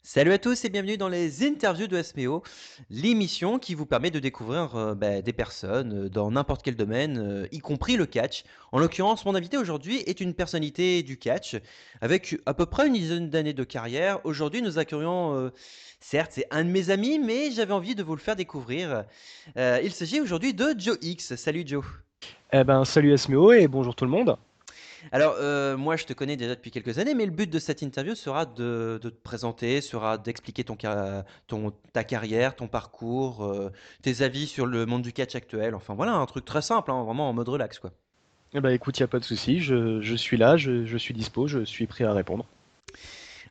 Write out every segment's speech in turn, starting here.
Salut à tous et bienvenue dans les interviews de SMEO, l'émission qui vous permet de découvrir des personnes dans n'importe quel domaine, y compris le catch. En l'occurrence, mon invité aujourd'hui est une personnalité du catch avec à peu près une dizaine d'années de carrière. Aujourd'hui, nous accueillons, certes, c'est un de mes amis, mais j'avais envie de vous le faire découvrir. Il s'agit aujourd'hui de Joe X. Salut Joe. Eh ben, salut SMEO et bonjour tout le monde. Alors, moi, je te connais déjà depuis quelques années, mais le but de cette interview sera de te présenter, sera d'expliquer ta carrière, ton parcours, tes avis sur le monde du catch actuel. Enfin, voilà, un truc très simple, hein, vraiment en mode relax, quoi. Eh ben, écoute, il n'y a pas de souci, je suis là, je suis dispo, je suis prêt à répondre.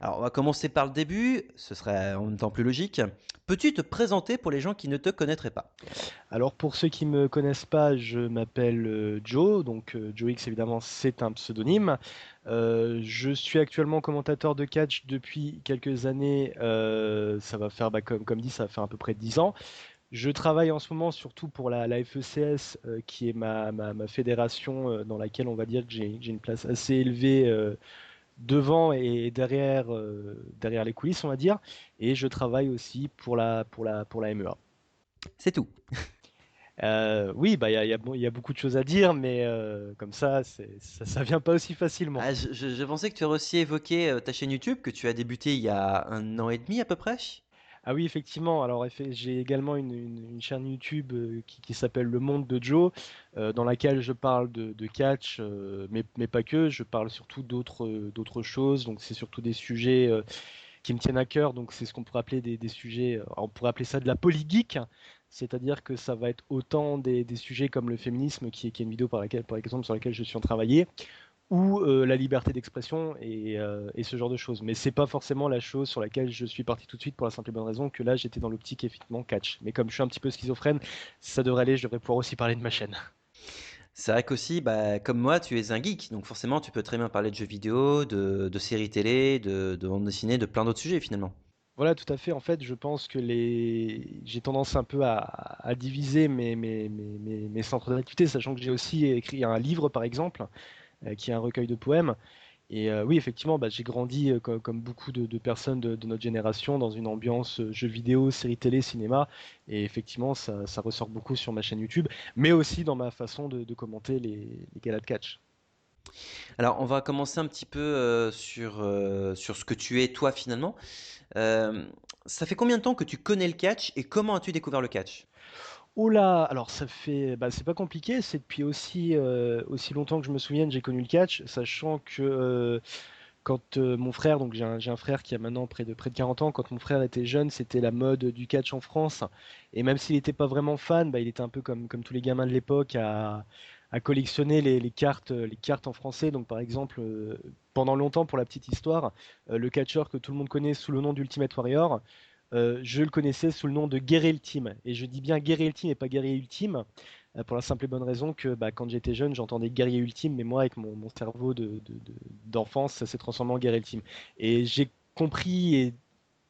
Alors, on va commencer par le début, ce serait en même temps plus logique. Peux-tu te présenter pour les gens qui ne te connaîtraient pas? Alors pour ceux qui me connaissent pas, je m'appelle Joe, donc Joe X évidemment c'est un pseudonyme. Je suis actuellement commentateur de catch depuis quelques années, ça va faire, comme dit, ça va faire à peu près 10 ans. Je travaille en ce moment surtout pour la FECS, qui est ma fédération, dans laquelle on va dire que j'ai une place assez élevée, devant et derrière, derrière les coulisses, on va dire. Et je travaille aussi pour la MEA. C'est tout. Oui, bah, il y a beaucoup de choses à dire, mais comme ça, ça vient pas aussi facilement. Ah, je pensais que tu aurais aussi évoqué ta chaîne YouTube que tu as débuté il y a un an et demi à peu près. Ah oui, effectivement. Alors, j'ai également une chaîne YouTube, qui s'appelle Le Monde de Joe, dans laquelle je parle de catch, mais pas que. Je parle surtout d'autres choses. Donc, c'est surtout des sujets qui me tiennent à cœur. Donc, c'est ce qu'on pourrait appeler des sujets. Alors, on pourrait appeler ça de la polygeek. C'est-à-dire que ça va être autant des sujets comme le féminisme, qui est une vidéo par exemple, sur laquelle je suis en train de travailler, ou la liberté d'expression et ce genre de choses. Mais c'est pas forcément la chose sur laquelle je suis parti tout de suite, pour la simple et bonne raison que là j'étais dans l'optique effectivement catch. Mais comme je suis un petit peu schizophrène, ça devrait aller, je devrais pouvoir aussi parler de ma chaîne. C'est vrai qu'aussi, bah, comme moi, tu es un geek, donc forcément, tu peux très bien parler de jeux vidéo, de séries télé, de bande dessinée, de plein d'autres sujets finalement. Voilà, tout à fait. En fait, je pense que j'ai tendance un peu à diviser mes centres d'activité, sachant que j'ai aussi écrit un livre, par exemple, qui est un recueil de poèmes. Et oui, effectivement, bah, j'ai grandi, comme beaucoup de personnes de notre génération, dans une ambiance jeux vidéo, séries télé, cinéma. Et effectivement, ça ressort beaucoup sur ma chaîne YouTube, mais aussi dans ma façon de commenter les galas de catch. Alors, on va commencer un petit peu sur ce que tu es toi finalement. Euh, Ça fait combien de temps que tu connais le catch et comment as-tu découvert le catch? Oh là, alors ça fait, bah, c'est pas compliqué, c'est depuis aussi longtemps que je me souvienne, j'ai connu le catch, sachant que quand mon frère, donc j'ai un frère qui a maintenant près de 40 ans, quand mon frère était jeune, c'était la mode du catch en France. Et même s'il n'était pas vraiment fan, bah, il était un peu comme tous les gamins de l'époque à collectionner les cartes en français. Donc par exemple, pendant longtemps, pour la petite histoire, le catcheur que tout le monde connaît sous le nom d'Ultimate Warrior, je le connaissais sous le nom de Guerrier Ultime. Et je dis bien Guerrier Ultime et pas Guerrier Ultime, pour la simple et bonne raison que bah, quand j'étais jeune, j'entendais guerrier ultime, mais moi, avec mon cerveau d'enfance, ça s'est transformé en guerrier ultime. Et j'ai compris et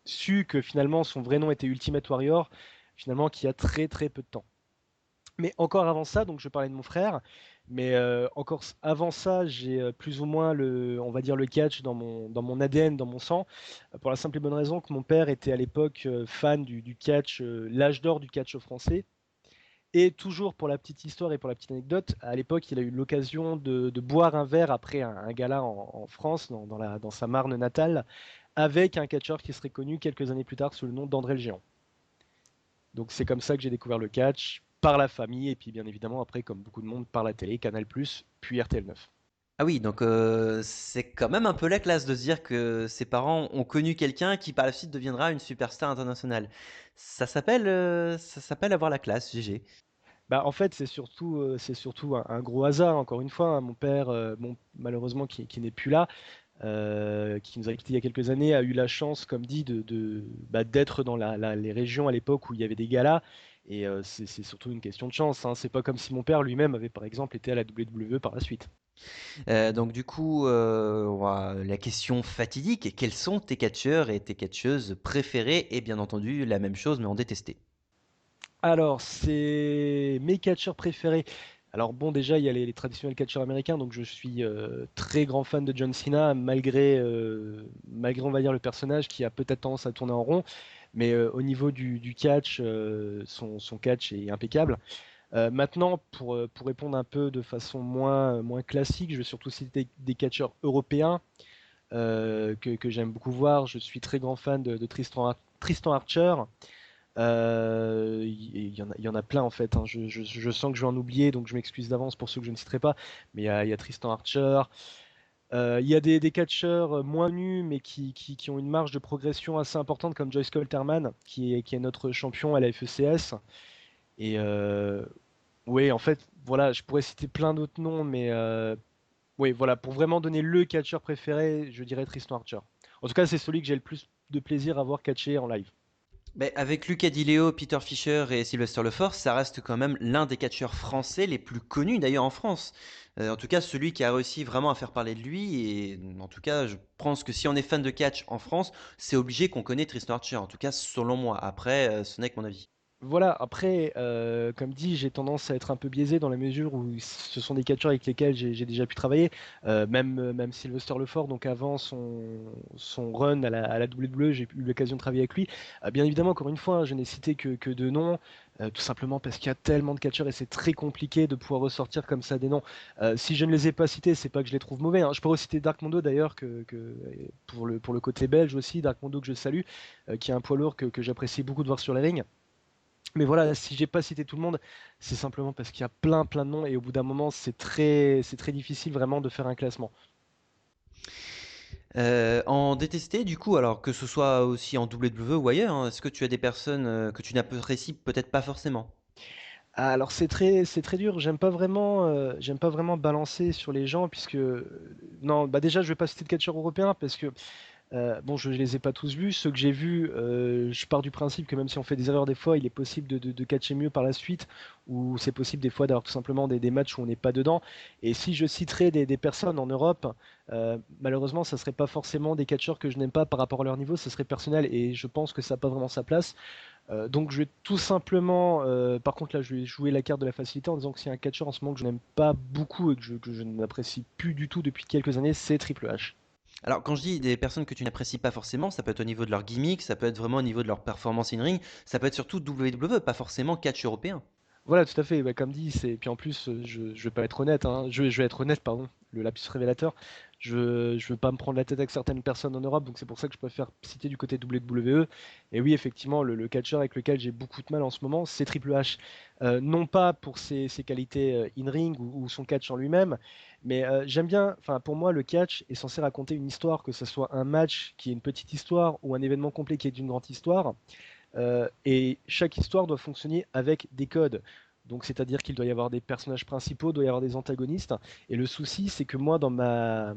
su que finalement, son vrai nom était Ultimate Warrior, finalement, qu'il y a très très peu de temps. Mais encore avant ça, donc je parlais de mon frère, mais encore avant ça, j'ai plus ou moins on va dire le catch dans mon ADN, dans mon sang, pour la simple et bonne raison que mon père était à l'époque fan du catch, l'âge d'or du catch français. Et toujours pour la petite histoire et pour la petite anecdote, à l'époque, il a eu l'occasion de boire un verre après un gala en France, dans sa Marne natale, avec un catcheur qui serait connu quelques années plus tard sous le nom d'André le Géant. Donc c'est comme ça que j'ai découvert le catch, par la famille, et puis bien évidemment après, comme beaucoup de monde, par la télé, Canal+, puis RTL9. Ah oui, donc c'est quand même un peu la classe de se dire que ses parents ont connu quelqu'un qui par la suite deviendra une superstar internationale. Ça s'appelle avoir la classe, GG. Bah, en fait, c'est surtout un gros hasard, encore une fois, hein. Mon père, bon, malheureusement, qui n'est plus là, qui nous a quittés il y a quelques années, a eu la chance, comme dit, d'être dans les régions à l'époque où il y avait des galas. Et c'est surtout une question de chance, hein. C'est pas comme si mon père lui-même avait, par exemple, été à la WWE par la suite. Donc du coup, la question fatidique, quels sont tes catcheurs et tes catcheuses préférés? Et bien entendu, la même chose, mais en détesté. Alors, c'est mes catcheurs préférés. Alors bon, déjà, il y a les traditionnels catcheurs américains, donc je suis très grand fan de John Cena, malgré, on va dire, le personnage qui a peut-être tendance à tourner en rond, mais au niveau du catch, son catch est impeccable. Maintenant, pour répondre un peu de façon moins classique, je vais surtout citer des catcheurs européens que j'aime beaucoup voir. Je suis très grand fan de Tristan Archer. Il y en a plein en fait, hein. Je sens que je vais en oublier, donc je m'excuse d'avance pour ceux que je ne citerai pas. Mais il y a Tristan Archer. Il y a des catcheurs moins nus, mais qui ont une marge de progression assez importante, comme Joyce Colterman, qui est notre champion à la FECS. Et oui, en fait, voilà, je pourrais citer plein d'autres noms, mais oui, voilà, pour vraiment donner le catcheur préféré, je dirais Tristan Archer. En tout cas, c'est celui que j'ai le plus de plaisir à voir catcher en live. Mais avec Luca Di Leo, Peter Fischer et Sylvester Lefort, ça reste quand même l'un des catcheurs français les plus connus d'ailleurs en France. En tout cas, celui qui a réussi vraiment à faire parler de lui. Et en tout cas, je pense que si on est fan de catch en France, c'est obligé qu'on connaît Tristan Archer. En tout cas, selon moi. Après, ce n'est que mon avis. Voilà, après, comme dit, j'ai tendance à être un peu biaisé dans la mesure où ce sont des catcheurs avec lesquels j'ai déjà pu travailler. Même Sylvester Lefort, donc avant son run à la WWE, j'ai eu l'occasion de travailler avec lui. Bien évidemment, encore une fois, hein, je n'ai cité que deux noms, tout simplement parce qu'il y a tellement de catcheurs et c'est très compliqué de pouvoir ressortir comme ça des noms. Si je ne les ai pas cités, c'est pas que je les trouve mauvais, hein. Je pourrais aussi citer Dark Mondo d'ailleurs, pour le côté belge aussi, Dark Mondo que je salue, qui est un poids lourd que j'apprécie beaucoup de voir sur les rings. Mais voilà, si j'ai pas cité tout le monde, c'est simplement parce qu'il y a plein de noms et au bout d'un moment, c'est très difficile vraiment de faire un classement. En détesté, du coup, alors que ce soit aussi en WWE ou ailleurs, hein, est-ce que tu as des personnes que tu n'apprécies peut-être pas forcément? Ah, alors c'est très dur. J'aime pas vraiment balancer sur les gens puisque non, bah déjà je vais pas citer de catcheurs européens parce que bon, je les ai pas tous vus. Ceux que j'ai vus, je pars du principe que même si on fait des erreurs des fois, il est possible de catcher mieux par la suite, ou c'est possible des fois d'avoir tout simplement des matchs où on n'est pas dedans. Et si je citerais des personnes en Europe, malheureusement, ça serait pas forcément des catcheurs que je n'aime pas par rapport à leur niveau, ça serait personnel, et je pense que ça n'a pas vraiment sa place. Donc je vais tout simplement, par contre là, je vais jouer la carte de la facilité en disant que s'il y a un catcheur en ce moment que je n'aime pas beaucoup et que je n'apprécie plus du tout depuis quelques années, c'est Triple H. Alors, quand je dis des personnes que tu n'apprécies pas forcément, ça peut être au niveau de leur gimmick, ça peut être vraiment au niveau de leur performance in-ring, ça peut être surtout WWE, pas forcément catch européen. Voilà, tout à fait. Bah, comme dit, c'est puis en plus, je vais pas être honnête, hein. Je vais être honnête, pardon, le lapsus révélateur. Je veux pas me prendre la tête avec certaines personnes en Europe, donc c'est pour ça que je préfère citer du côté WWE. Et oui, effectivement, le catcheur avec lequel j'ai beaucoup de mal en ce moment, c'est Triple H. Non pas pour ses qualités in-ring ou son catch en lui-même, mais j'aime bien. Enfin, pour moi, le catch est censé raconter une histoire, que ce soit un match qui est une petite histoire ou un événement complet qui est une grande histoire. Et chaque histoire doit fonctionner avec des codes. Donc, c'est-à-dire qu'il doit y avoir des personnages principaux, doit y avoir des antagonistes. Et le souci, c'est que moi, dans ma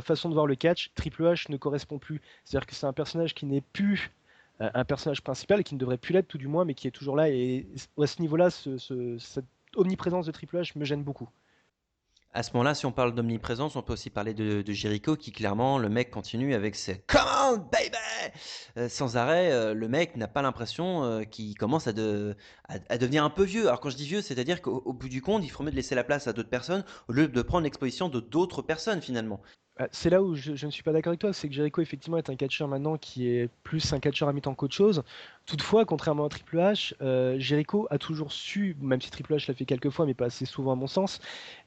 façon de voir le catch, Triple H ne correspond plus. C'est-à-dire que c'est un personnage qui n'est plus un personnage principal et qui ne devrait plus l'être tout du moins, mais qui est toujours là. Et à ce niveau-là, cette omniprésence de Triple H me gêne beaucoup. À ce moment-là, si on parle d'omniprésence, on peut aussi parler de Jericho, qui clairement, le mec continue avec ses Come on, baby! Sans arrêt, le mec n'a pas l'impression qu'il commence à devenir un peu vieux. Alors, quand je dis vieux, c'est-à-dire qu'au bout du compte, il faut mieux de laisser la place à d'autres personnes au lieu de prendre l'exposition de d'autres personnes finalement. C'est là où je ne suis pas d'accord avec toi, c'est que Jericho effectivement est un catcheur maintenant qui est plus un catcheur à mi-temps qu'autre chose. Toutefois, contrairement à Triple H, Jericho a toujours su, même si Triple H l'a fait quelques fois, mais pas assez souvent à mon sens,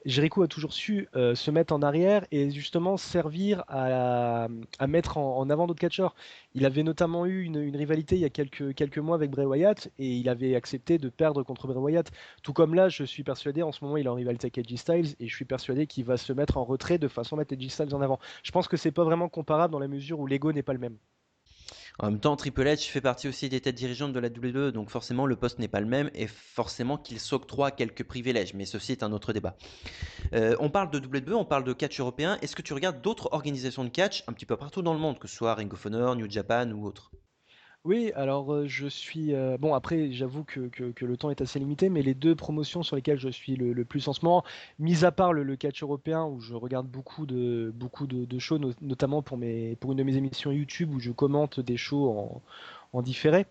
Jericho a toujours su se mettre en arrière et justement servir à mettre en avant d'autres catcheurs. Il avait notamment eu une rivalité il y a quelques mois avec Bray Wyatt et il avait accepté de perdre contre Bray Wyatt. Tout comme là, je suis persuadé, en ce moment, il est en rivalité avec AJ Styles et je suis persuadé qu'il va se mettre en retrait de façon à mettre AJ Styles en avant. Je pense que c'est pas vraiment comparable dans la mesure où l'ego n'est pas le même. En même temps, Triple H fait partie aussi des têtes dirigeantes de la WWE, donc forcément le poste n'est pas le même et forcément qu'il s'octroie quelques privilèges, mais ceci est un autre débat. On parle de WWE, on parle de catch européen. Est-ce que tu regardes d'autres organisations de catch un petit peu partout dans le monde, que ce soit Ring of Honor, New Japan ou autre? Oui, alors je suis. Bon, après, j'avoue que le temps est assez limité, mais les deux promotions sur lesquelles je suis le plus en ce moment, mis à part le catch européen, où je regarde beaucoup de shows, notamment pour une de mes émissions YouTube où je commente des shows en différé.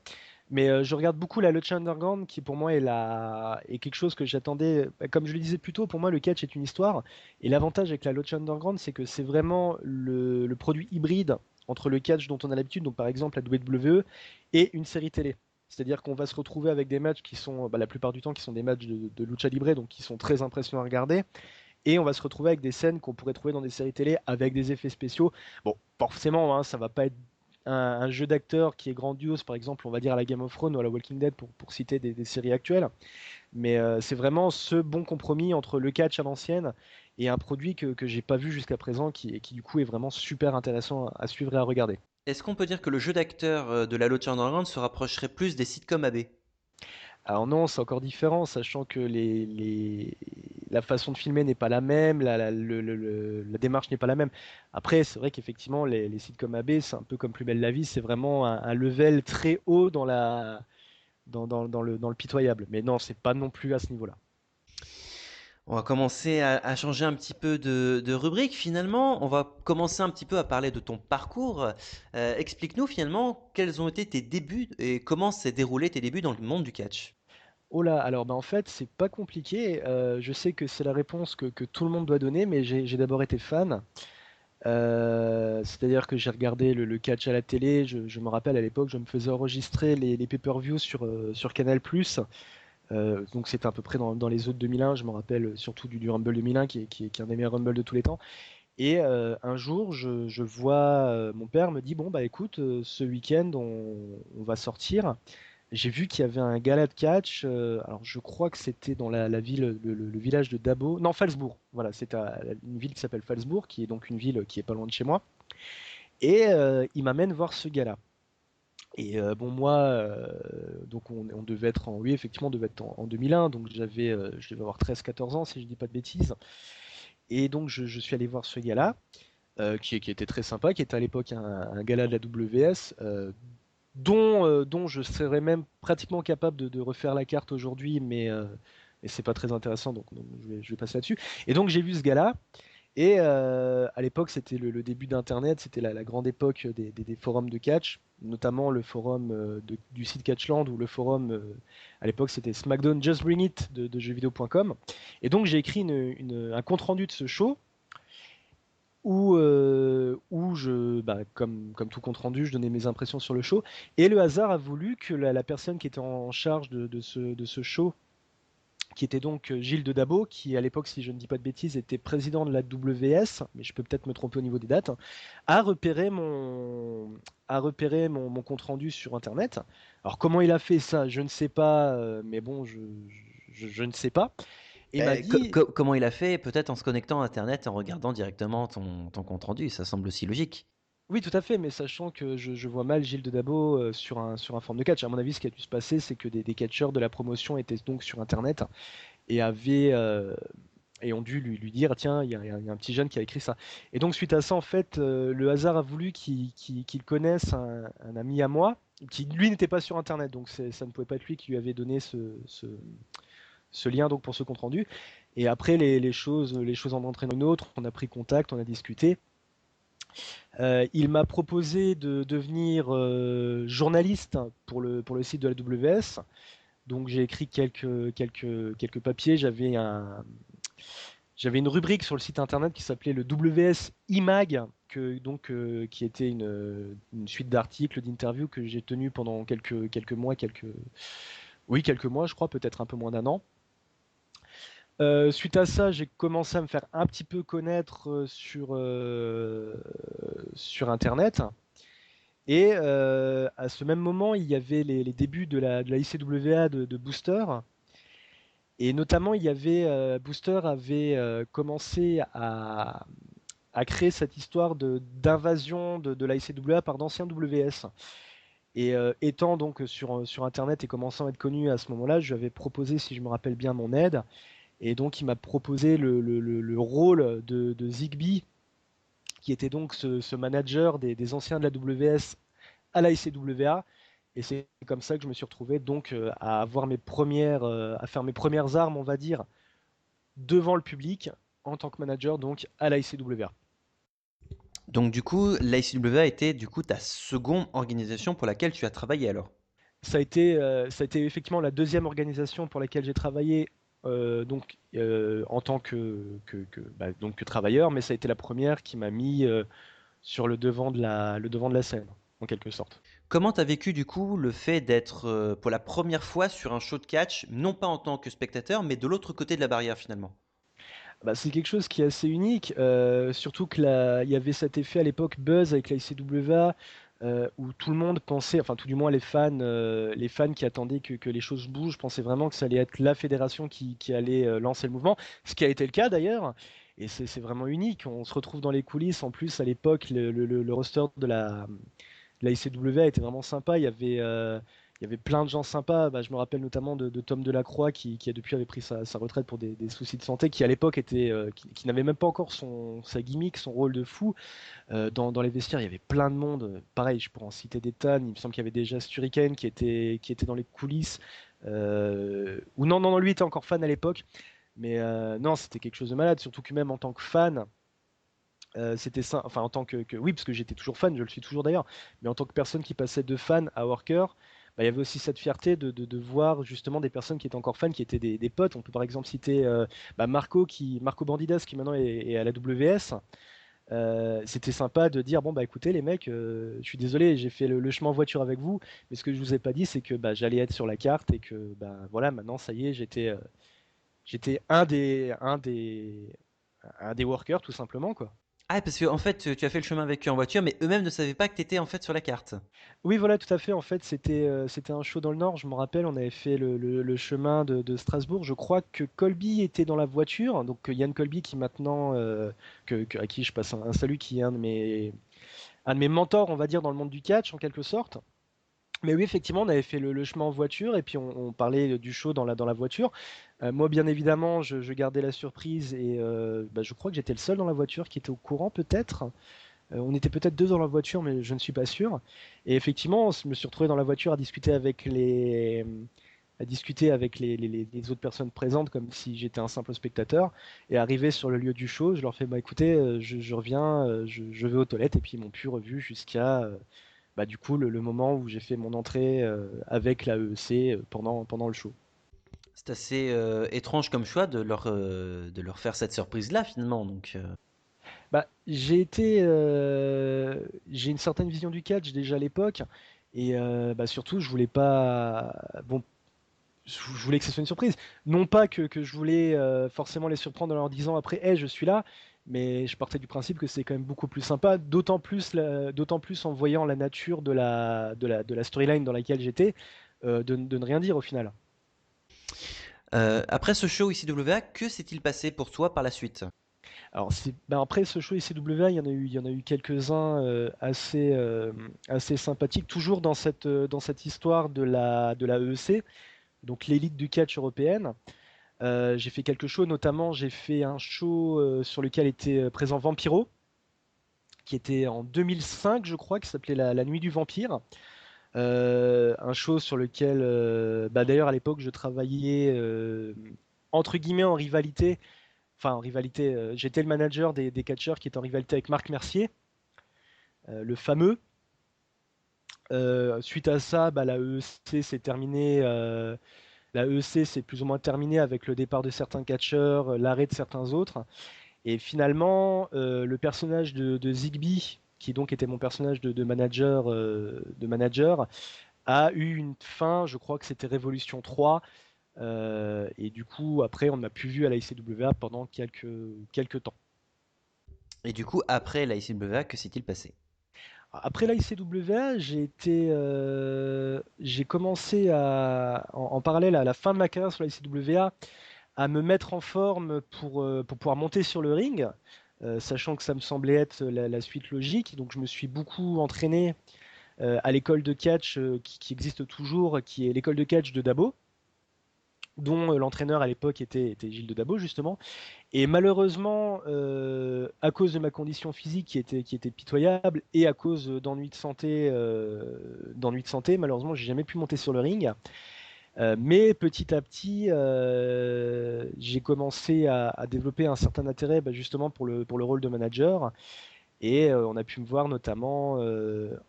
Mais je regarde beaucoup la Lucha Underground, qui pour moi est quelque chose que j'attendais. Bah, comme je le disais plus tôt, pour moi, le catch est une histoire. Et l'avantage avec la Lucha Underground, c'est que c'est vraiment le produit hybride entre le catch dont on a l'habitude, donc par exemple la WWE, et une série télé. C'est-à-dire qu'on va se retrouver avec des matchs qui sont, bah, la plupart du temps, qui sont des matchs de lucha libre, donc qui sont très impressionnants à regarder. Et on va se retrouver avec des scènes qu'on pourrait trouver dans des séries télé avec des effets spéciaux. Bon, forcément, hein, ça va pas être un jeu d'acteur qui est grandiose, par exemple, on va dire à la Game of Thrones ou à la Walking Dead pour citer des séries actuelles. Mais c'est vraiment ce bon compromis entre le catch à l'ancienne et un produit que j'ai pas vu jusqu'à présent qui du coup est vraiment super intéressant à suivre et à regarder. Est-ce qu'on peut dire que le jeu d'acteur de la Locha Underground se rapprocherait plus des sitcoms AB? Alors non, c'est encore différent, sachant que la façon de filmer n'est pas la même, la démarche n'est pas la même. Après, c'est vrai qu'effectivement, les sitcoms AB, c'est un peu comme Plus belle la vie, c'est vraiment un level très haut dans le pitoyable. Mais non, c'est pas non plus à ce niveau-là. On va commencer à changer un petit peu de rubrique finalement. On va commencer un petit peu à parler de ton parcours. Explique-nous finalement quels ont été tes débuts et comment s'est déroulé tes débuts dans le monde du catch. Oh là, alors bah en fait, c'est pas compliqué. Je sais que c'est la réponse que tout le monde doit donner, mais j'ai d'abord été fan. C'est-à-dire que j'ai regardé le catch à la télé. Je me rappelle à l'époque, je me faisais enregistrer les pay-per-view sur Canal+. Donc c'était à peu près dans les eaux de 2001. Je me rappelle surtout du Rumble 2001 qui est un des meilleurs Rumble de tous les temps. Et un jour, je vois mon père me dit, bon bah écoute, ce week-end on va sortir. J'ai vu qu'il y avait un gala de catch. Alors, je crois que c'était dans la ville, le village de Dabo. Non, Falsbourg. Voilà, c'est une ville qui s'appelle Falsbourg, qui est donc une ville qui est pas loin de chez moi. Et il m'amène voir ce gala. Et bon, moi, donc on devait être oui, effectivement, on devait être en 2001. Donc, je devais avoir 13-14 ans, si je dis pas de bêtises. Et donc, je suis allé voir ce gala. Qui était très sympa, qui était à l'époque un gala de la WS, dont je serais même pratiquement capable de refaire la carte aujourd'hui, mais c'est pas très intéressant, donc je vais passer là-dessus. Et donc j'ai vu ce gars-là, et à l'époque c'était le début d'Internet, c'était la grande époque des forums de catch, notamment le forum du site Catchland, ou le forum, à l'époque c'était SmackDown Just Bring It de jeuxvideo.com. Et donc j'ai écrit un compte-rendu de ce show, où comme tout compte rendu, je donnais mes impressions sur le show. Et le hasard a voulu que la personne qui était en charge de ce show, qui était donc Gilles de Dabo, qui à l'époque, si je ne dis pas de bêtises, était président de la WS, mais je peux peut-être me tromper au niveau des dates, a repéré mon compte rendu sur Internet. Alors comment il a fait ça, je ne sais pas, mais bon, je ne sais pas. Et il m'a dit, Comment il a fait? Peut-être en se connectant à Internet et en regardant directement ton compte rendu. Ça semble aussi logique. oui, tout à fait, mais sachant que je vois mal Gilles de Dabo sur un forum de catch. À mon avis, ce qui a dû se passer, c'est que des catcheurs de la promotion étaient donc sur Internet et et ont dû lui dire, tiens, il y a un petit jeune qui a écrit ça. Et donc, suite à ça, en fait, le hasard a voulu qu'il connaisse un ami à moi, qui lui n'était pas sur Internet, donc ça ne pouvait pas être lui qui lui avait donné ce lien donc pour ce compte rendu. Et après, les choses en entraînent une autre. On a pris contact, on a discuté. Il m'a proposé de devenir journaliste pour le site de la WS. Donc j'ai écrit quelques papiers. J'avais une rubrique sur le site internet qui s'appelait le WS IMAG, qui était une suite d'articles, d'interviews que j'ai tenu pendant quelques mois, oui, quelques mois, je crois, peut-être un peu moins d'un an. Suite à ça, j'ai commencé à me faire un petit peu connaître sur Internet. Et à ce même moment, il y avait les débuts de la ICWA de Booster. Et notamment, Booster avait commencé à créer cette histoire d'invasion de la ICWA par d'anciens WS. Et étant donc sur Internet et commençant à être connu à ce moment-là, je lui avais proposé, si je me rappelle bien, mon aide. Et donc, il m'a proposé le rôle de Zigbee, qui était donc ce manager des anciens de la WS à la ICWA. Et c'est comme ça que je me suis retrouvé donc à faire mes premières armes, on va dire, devant le public en tant que manager donc à la ICWA. Donc du coup, l'ICW a été du coup ta seconde organisation pour laquelle tu as travaillé alors. Ça a été effectivement la deuxième organisation pour laquelle j'ai travaillé en tant donc que travailleur, mais ça a été la première qui m'a mis sur le devant de la scène, en quelque sorte. Comment t'as vécu du coup le fait d'être pour la première fois sur un show de catch, non pas en tant que spectateur, mais de l'autre côté de la barrière finalement? Bah, c'est quelque chose qui est assez unique, surtout que il y avait cet effet à l'époque buzz avec la ICWA, où tout le monde pensait, enfin tout du moins les fans qui attendaient que les choses bougent, pensaient vraiment que ça allait être la fédération qui allait lancer le mouvement, ce qui a été le cas d'ailleurs, et c'est vraiment unique. On se retrouve dans les coulisses, en plus à l'époque le roster de la ICW était vraiment sympa. Il y avait plein de gens sympas. Bah, je me rappelle notamment de Tom Delacroix qui a depuis avait pris sa retraite pour des soucis de santé, qui à l'époque qui n'avait même pas encore sa gimmick, son rôle de fou. Dans les vestiaires, il y avait plein de monde. Pareil, je pourrais en citer des tonnes. Il me semble qu'il y avait déjà Sturiken qui était dans les coulisses. Ou non, non, non, lui était encore fan à l'époque. Mais non, c'était quelque chose de malade. Surtout que même en tant que fan, c'était ça, enfin en tant oui, parce que j'étais toujours fan, je le suis toujours d'ailleurs, mais en tant que personne qui passait de fan à worker, bah, il y avait aussi cette fierté de voir justement des personnes qui étaient encore fans, qui étaient des potes. On peut par exemple citer bah, Marco Bandidas qui maintenant est à la WS. C'était sympa de dire bon bah écoutez les mecs, je suis désolé, j'ai fait le chemin en voiture avec vous, mais ce que je vous ai pas dit c'est que bah, j'allais être sur la carte et que bah voilà maintenant ça y est j'étais un des workers tout simplement quoi. Ah, parce que en fait, tu as fait le chemin avec eux en voiture, mais eux-mêmes ne savaient pas que tu étais en fait sur la carte. Oui, voilà, tout à fait. En fait, c'était un show dans le Nord. Je me rappelle, on avait fait le chemin de Strasbourg. Je crois que Colby était dans la voiture. Donc, Yann Colby, qui maintenant, à qui je passe un salut, qui est un de mes mentors, on va dire, dans le monde du catch, en quelque sorte. Mais oui, effectivement, on avait fait le chemin en voiture et puis on parlait du show dans la voiture. Moi, bien évidemment, je gardais la surprise et bah, je crois que j'étais le seul dans la voiture qui était au courant, peut-être. On était peut-être deux dans la voiture, mais je ne suis pas sûr. Et effectivement, je me suis retrouvé dans la voiture à discuter avec les autres personnes présentes comme si j'étais un simple spectateur. Et arrivé sur le lieu du show, je leur fais bah écoutez, je reviens, je vais aux toilettes et puis ils m'ont plus revu jusqu'à bah, du coup le moment où j'ai fait mon entrée avec la EEC pendant le show. C'est assez étrange comme choix de leur faire cette surprise-là finalement. Donc, Bah, j'ai une certaine vision du catch déjà à l'époque et bah, surtout je voulais pas bon je voulais que ce soit une surprise. Non pas que je voulais forcément les surprendre en leur disant après, hey, je suis là, mais je partais du principe que c'est quand même beaucoup plus sympa, d'autant plus en voyant la nature de la storyline dans laquelle j'étais, de ne rien dire au final. après ce show ICWA, que s'est-il passé pour toi par la suite? Alors ben après ce show ICWA, il y en a eu quelques-uns assez sympathiques, toujours dans cette histoire de la EEC, donc l'élite du catch européenne. J'ai fait quelques shows, notamment j'ai fait un show sur lequel était présent Vampiro, qui était en 2005, je crois, qui s'appelait la Nuit du Vampire. Un show sur lequel, bah, d'ailleurs à l'époque, je travaillais entre guillemets en rivalité. Enfin, en rivalité, j'étais le manager des catcheurs qui étaient en rivalité avec Marc Mercier, le fameux. Suite à ça, bah, la EEC s'est terminée. La EEC s'est plus ou moins terminée avec le départ de certains catcheurs, l'arrêt de certains autres. Et finalement, le personnage de Zigby, qui donc était mon personnage de manager, a eu une fin, je crois que c'était Révolution 3. Et du coup, après, on ne m'a plus vu à la ICWA pendant quelques temps. Et du coup, après la ICWA, que s'est-il passé? Après la ICWA, j'ai commencé en parallèle à la fin de ma carrière sur la ICWA, à me mettre en forme pour pouvoir monter sur le ring, sachant que ça me semblait être la suite logique. Donc je me suis beaucoup entraîné à l'école de catch qui existe toujours, qui est l'école de catch de Dabo, dont l'entraîneur à l'époque était Gilles de Dabo justement. Et malheureusement, à cause de ma condition physique qui était pitoyable et à cause d'ennuis de santé, malheureusement, j'ai jamais pu monter sur le ring. Mais petit à petit, j'ai commencé à développer un certain intérêt bah, justement pour le rôle de manager. Et on a pu me voir notamment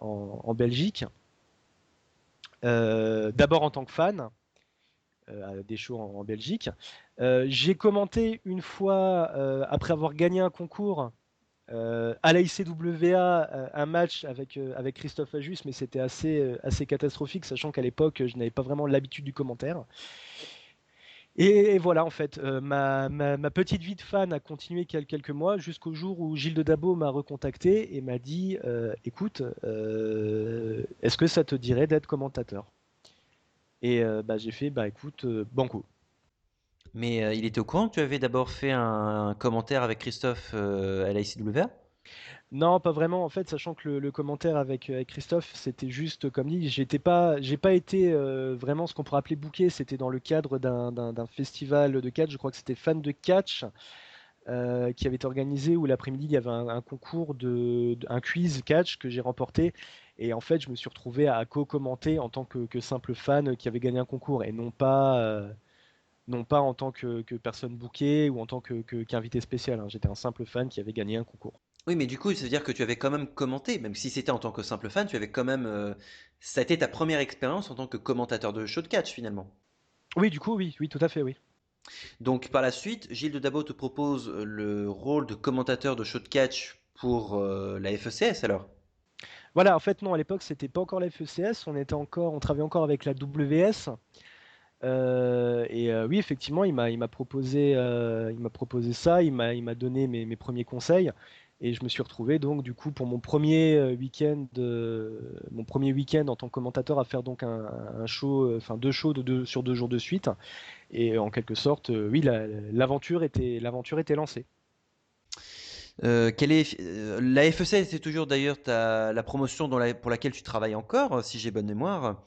en Belgique, D'abord en tant que fan, à des shows en Belgique. J'ai commenté une fois, après avoir gagné un concours, à la ICWA, un match avec Christophe Ajus, mais c'était assez catastrophique, sachant qu'à l'époque, je n'avais pas vraiment l'habitude du commentaire. Et voilà, en fait, ma petite vie de fan a continué quelques mois jusqu'au jour où Gilles de Dabo m'a recontacté et m'a dit écoute, est-ce que ça te dirait d'être commentateur? Et bah, j'ai fait bah écoute, banco. Mais il était au courant que tu avais d'abord fait un commentaire avec Christophe à la ICWA? Non, pas vraiment. En fait, sachant que le commentaire avec Christophe, c'était juste comme dit, j'ai pas été vraiment ce qu'on pourrait appeler booké. C'était dans le cadre d'un festival de catch. Je crois que c'était Fan de catch qui avait été organisé où l'après-midi il y avait un concours un quiz catch que j'ai remporté. Et en fait, je me suis retrouvé à co-commenter en tant que simple fan qui avait gagné un concours et non pas en tant que personne bookée ou en tant qu'invité spécial, hein. J'étais un simple fan qui avait gagné un concours. Oui, mais du coup, ça veut dire que tu avais quand même commenté, même si c'était en tant que simple fan, tu avais quand même. Ça a été ta première expérience en tant que commentateur de show de catch finalement. Oui, du coup, oui, oui, tout à fait, oui. Donc par la suite, Gilles de Dabo te propose le rôle de commentateur de show de catch pour la FECS alors. Voilà, en fait, non, à l'époque, c'était pas encore la FECS, on travaillait encore avec la WS. Oui, effectivement, il m'a proposé ça, il m'a donné mes premiers conseils, et je me suis retrouvé donc du coup pour mon premier week-end en tant que commentateur à faire donc un show, enfin deux shows sur 2 jours de suite, et en quelque sorte, oui, l'aventure était lancée. La FECS c'est toujours d'ailleurs la promotion pour laquelle tu travailles encore, si j'ai bonne mémoire.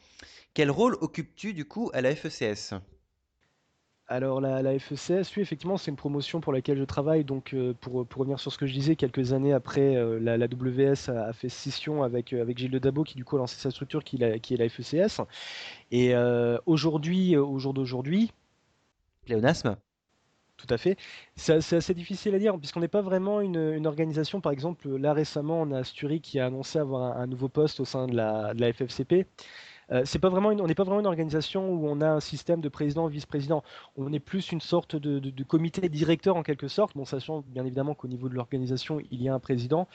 Quel rôle occupes-tu du coup à la FECS? Alors la FECS, oui, effectivement, c'est une promotion pour laquelle je travaille. Donc pour revenir sur ce que je disais, quelques années après, la WS a fait scission avec Gilles de Dabo, qui du coup a lancé sa structure qui est la FECS. Et aujourd'hui, au jour d'aujourd'hui, Pléonasme? tout à fait, c'est assez difficile à dire, puisqu'on n'est pas vraiment une organisation. Par exemple, là récemment, on a Asturie qui a annoncé avoir un nouveau poste au sein de la FFCP. On n'est pas vraiment une organisation où on a un système de président, vice-président. On est plus une sorte de comité directeur en quelque sorte, bon, sachant bien évidemment qu'au niveau de l'organisation, il y a un président.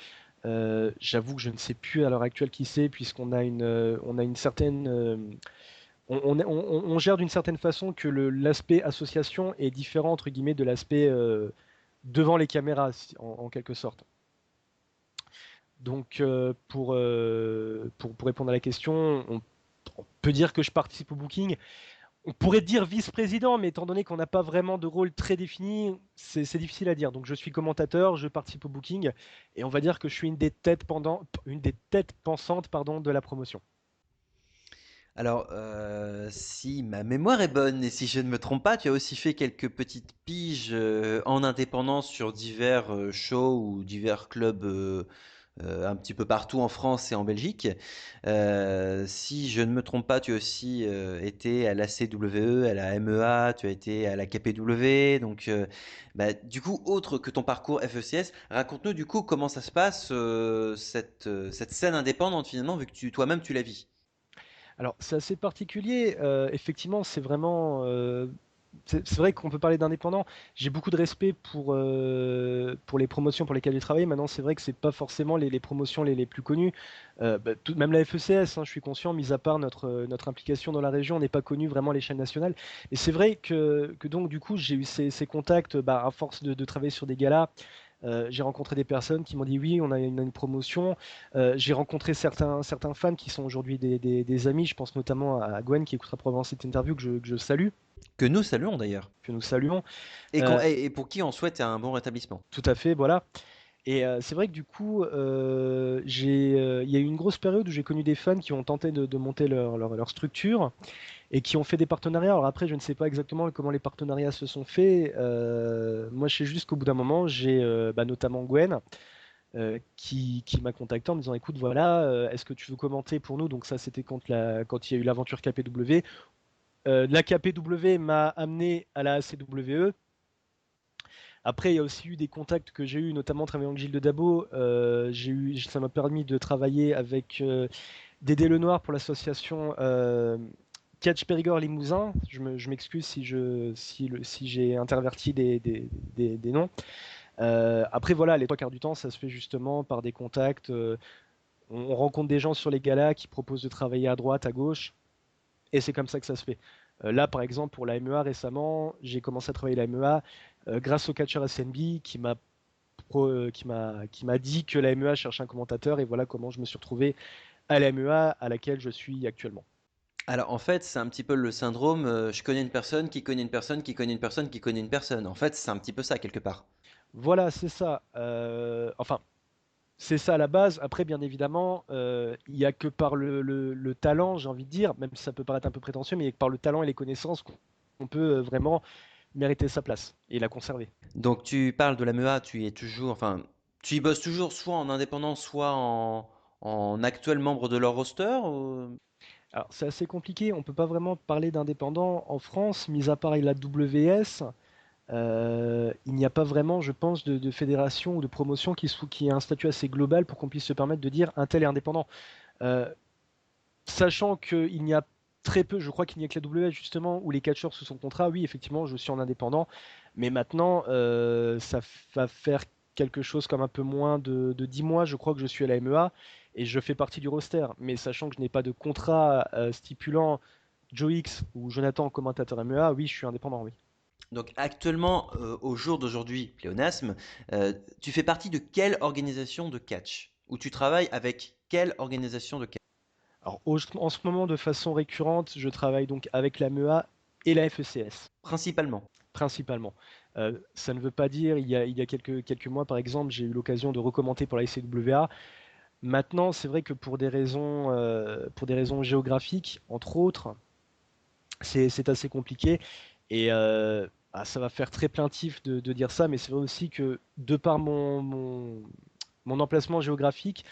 J'avoue que je ne sais plus à l'heure actuelle qui c'est, puisqu'on a on a une certaine, on gère d'une certaine façon que l'aspect association est différent entre guillemets de l'aspect devant les caméras, en quelque sorte. Donc, pour répondre à la question, on peut dire que je participe au booking. On pourrait dire vice-président, mais étant donné qu'on n'a pas vraiment de rôle très défini, c'est difficile à dire. Donc, je suis commentateur, je participe au booking, et on va dire que je suis une des têtes pensantes, pardon, de la promotion. Alors, si ma mémoire est bonne et si je ne me trompe pas, tu as aussi fait quelques petites piges en indépendance sur divers shows ou divers clubs un petit peu partout en France et en Belgique. Si je ne me trompe pas, tu as aussi été à la CWE, à la MEA, tu as été à la KPW. Donc, bah, du coup, autre que ton parcours FECS, raconte-nous du coup comment ça se passe, cette scène indépendante finalement, vu que toi-même tu la vis. Alors, c'est assez particulier. Effectivement, c'est vrai qu'on peut parler d'indépendant. J'ai beaucoup de respect pour les promotions pour lesquelles j'ai travaillé. Maintenant, c'est vrai que c'est pas forcément les promotions les plus connues. Même la FECS, hein, je suis conscient, mis à part notre implication dans la région, on n'est pas connu vraiment à l'échelle nationale. Et c'est vrai que donc, du coup, j'ai eu ces contacts bah, à force de travailler sur des galas. J'ai rencontré des personnes qui m'ont dit oui, on a une promotion. J'ai rencontré certains fans qui sont aujourd'hui des amis. Je pense notamment à Gwen qui écoutera probablement cette interview que je salue, Que nous saluons d'ailleurs. que nous saluons. Et, Euh, et pour qui on souhaite un bon rétablissement. Tout à fait, voilà. Et c'est vrai que du coup, il y a eu une grosse période où j'ai connu des fans qui ont tenté de monter leur structure et qui ont fait des partenariats. Alors après, je ne sais pas exactement comment les partenariats se sont faits. Moi, je sais juste qu'au bout d'un moment, j'ai bah, notamment Gwen qui m'a contacté en me disant, écoute, voilà, est-ce que tu veux commenter pour nous? Donc ça, c'était quand il y a eu l'aventure KPW. La KPW m'a amené à la ACWE. Après, il y a aussi eu des contacts que j'ai eu, notamment travaillant avec Gilles de Dabo. Ça m'a permis de travailler avec Dédé Lenoir pour l'association Catch Périgord Limousin. Je m'excuse si j'ai interverti des noms. Après, voilà, les trois quarts du temps, ça se fait justement par des contacts. On rencontre des gens sur les galas qui proposent de travailler à droite, à gauche, et c'est comme ça que ça se fait. Là, par exemple, pour la MEA récemment, j'ai commencé à travailler la MEA grâce au catcheur SNB qui m'a dit que la MEA cherchait un commentateur, et voilà comment je me suis retrouvé à la MEA à laquelle je suis actuellement. Alors en fait, c'est un petit peu le syndrome, je connais une personne qui connaît une personne qui connaît une personne qui connaît une personne. En fait, c'est un petit peu ça quelque part. Voilà, c'est ça. Enfin, c'est ça à la base. Après, bien évidemment, il n'y a que par le talent, j'ai envie de dire, même si ça peut paraître un peu prétentieux, mais il n'y a que par le talent et les connaissances qu'on peut vraiment mériter sa place et la conserver. Donc tu parles de la MEA, tu y es toujours, enfin, tu y bosses toujours soit en indépendant, soit en actuel membre de leur roster ou- Alors, c'est assez compliqué, on ne peut pas vraiment parler d'indépendant en France, mis à part la WS. Il n'y a pas vraiment, je pense, de fédération ou de promotion qui ait un statut assez global pour qu'on puisse se permettre de dire un tel est indépendant. Euh, Sachant qu'il y a très peu, je crois qu'il n'y a que la WS justement, où les catcheurs sous son contrat, oui, effectivement, je suis en indépendant, mais maintenant, ça va faire quelque chose comme un peu moins de 10 mois, je crois que je suis à la MEA, et je fais partie du roster, mais sachant que je n'ai pas de contrat stipulant Joe X ou Jonathan commentateur MEA, oui, je suis indépendant, oui. Donc actuellement, au jour d'aujourd'hui, Pléonasme, tu fais partie de quelle organisation de catch? Ou tu travailles avec quelle organisation de catch? Alors, en ce moment, de façon récurrente, je travaille donc avec la MEA et la FECS, Principalement. principalement. Ça ne veut pas dire, il y a quelques mois, par exemple, j'ai eu l'occasion de recommenter pour la ICWA. Maintenant, c'est vrai que pour des raisons géographiques, entre autres, c'est assez compliqué. Et ça va faire très plaintif de dire ça, mais c'est vrai aussi que de par mon emplacement géographique,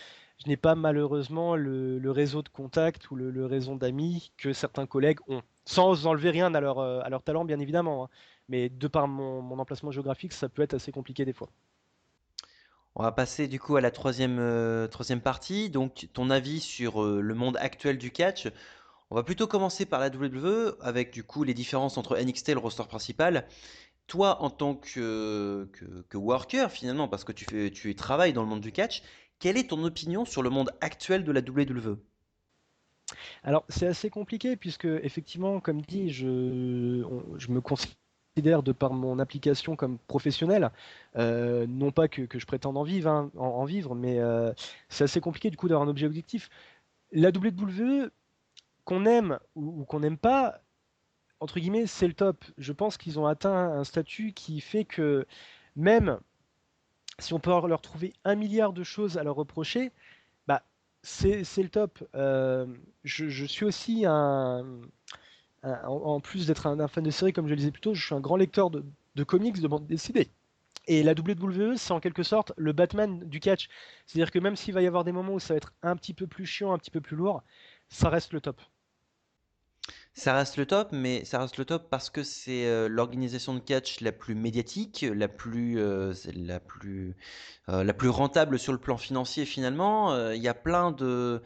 je n'ai pas malheureusement le réseau de contacts ou le réseau d'amis que certains collègues ont. Sans enlever rien à leur talent, bien évidemment, hein. Mais de par mon emplacement géographique, ça peut être assez compliqué des fois. On va passer du coup à la troisième partie. Donc ton avis sur le monde actuel du catch. On va plutôt commencer par la WWE avec du coup les différences entre NXT et le roster principal. Toi, en tant que worker finalement, parce que tu travailles dans le monde du catch, quelle est ton opinion sur le monde actuel de la WWE? Alors, c'est assez compliqué puisque, effectivement, comme dit, je me considère de par mon application comme professionnel. Non pas que je prétende en vivre, mais c'est assez compliqué du coup d'avoir un objet objectif. La WWE, qu'on aime ou qu'on n'aime pas, entre guillemets, c'est le top. Je pense qu'ils ont atteint un statut qui fait que même si on peut leur trouver un milliard de choses à leur reprocher, bah, c'est le top. Je suis aussi en plus d'être un fan de série, comme je le disais plus tôt, je suis un grand lecteur de comics, de bande dessinée. Et la WWE, c'est en quelque sorte le Batman du catch. C'est-à-dire que même s'il va y avoir des moments où ça va être un petit peu plus chiant, un petit peu plus lourd, ça reste le top. Ça reste le top, mais ça reste le top parce que c'est l'organisation de catch la plus médiatique, la plus rentable sur le plan financier finalement. Il y a plein de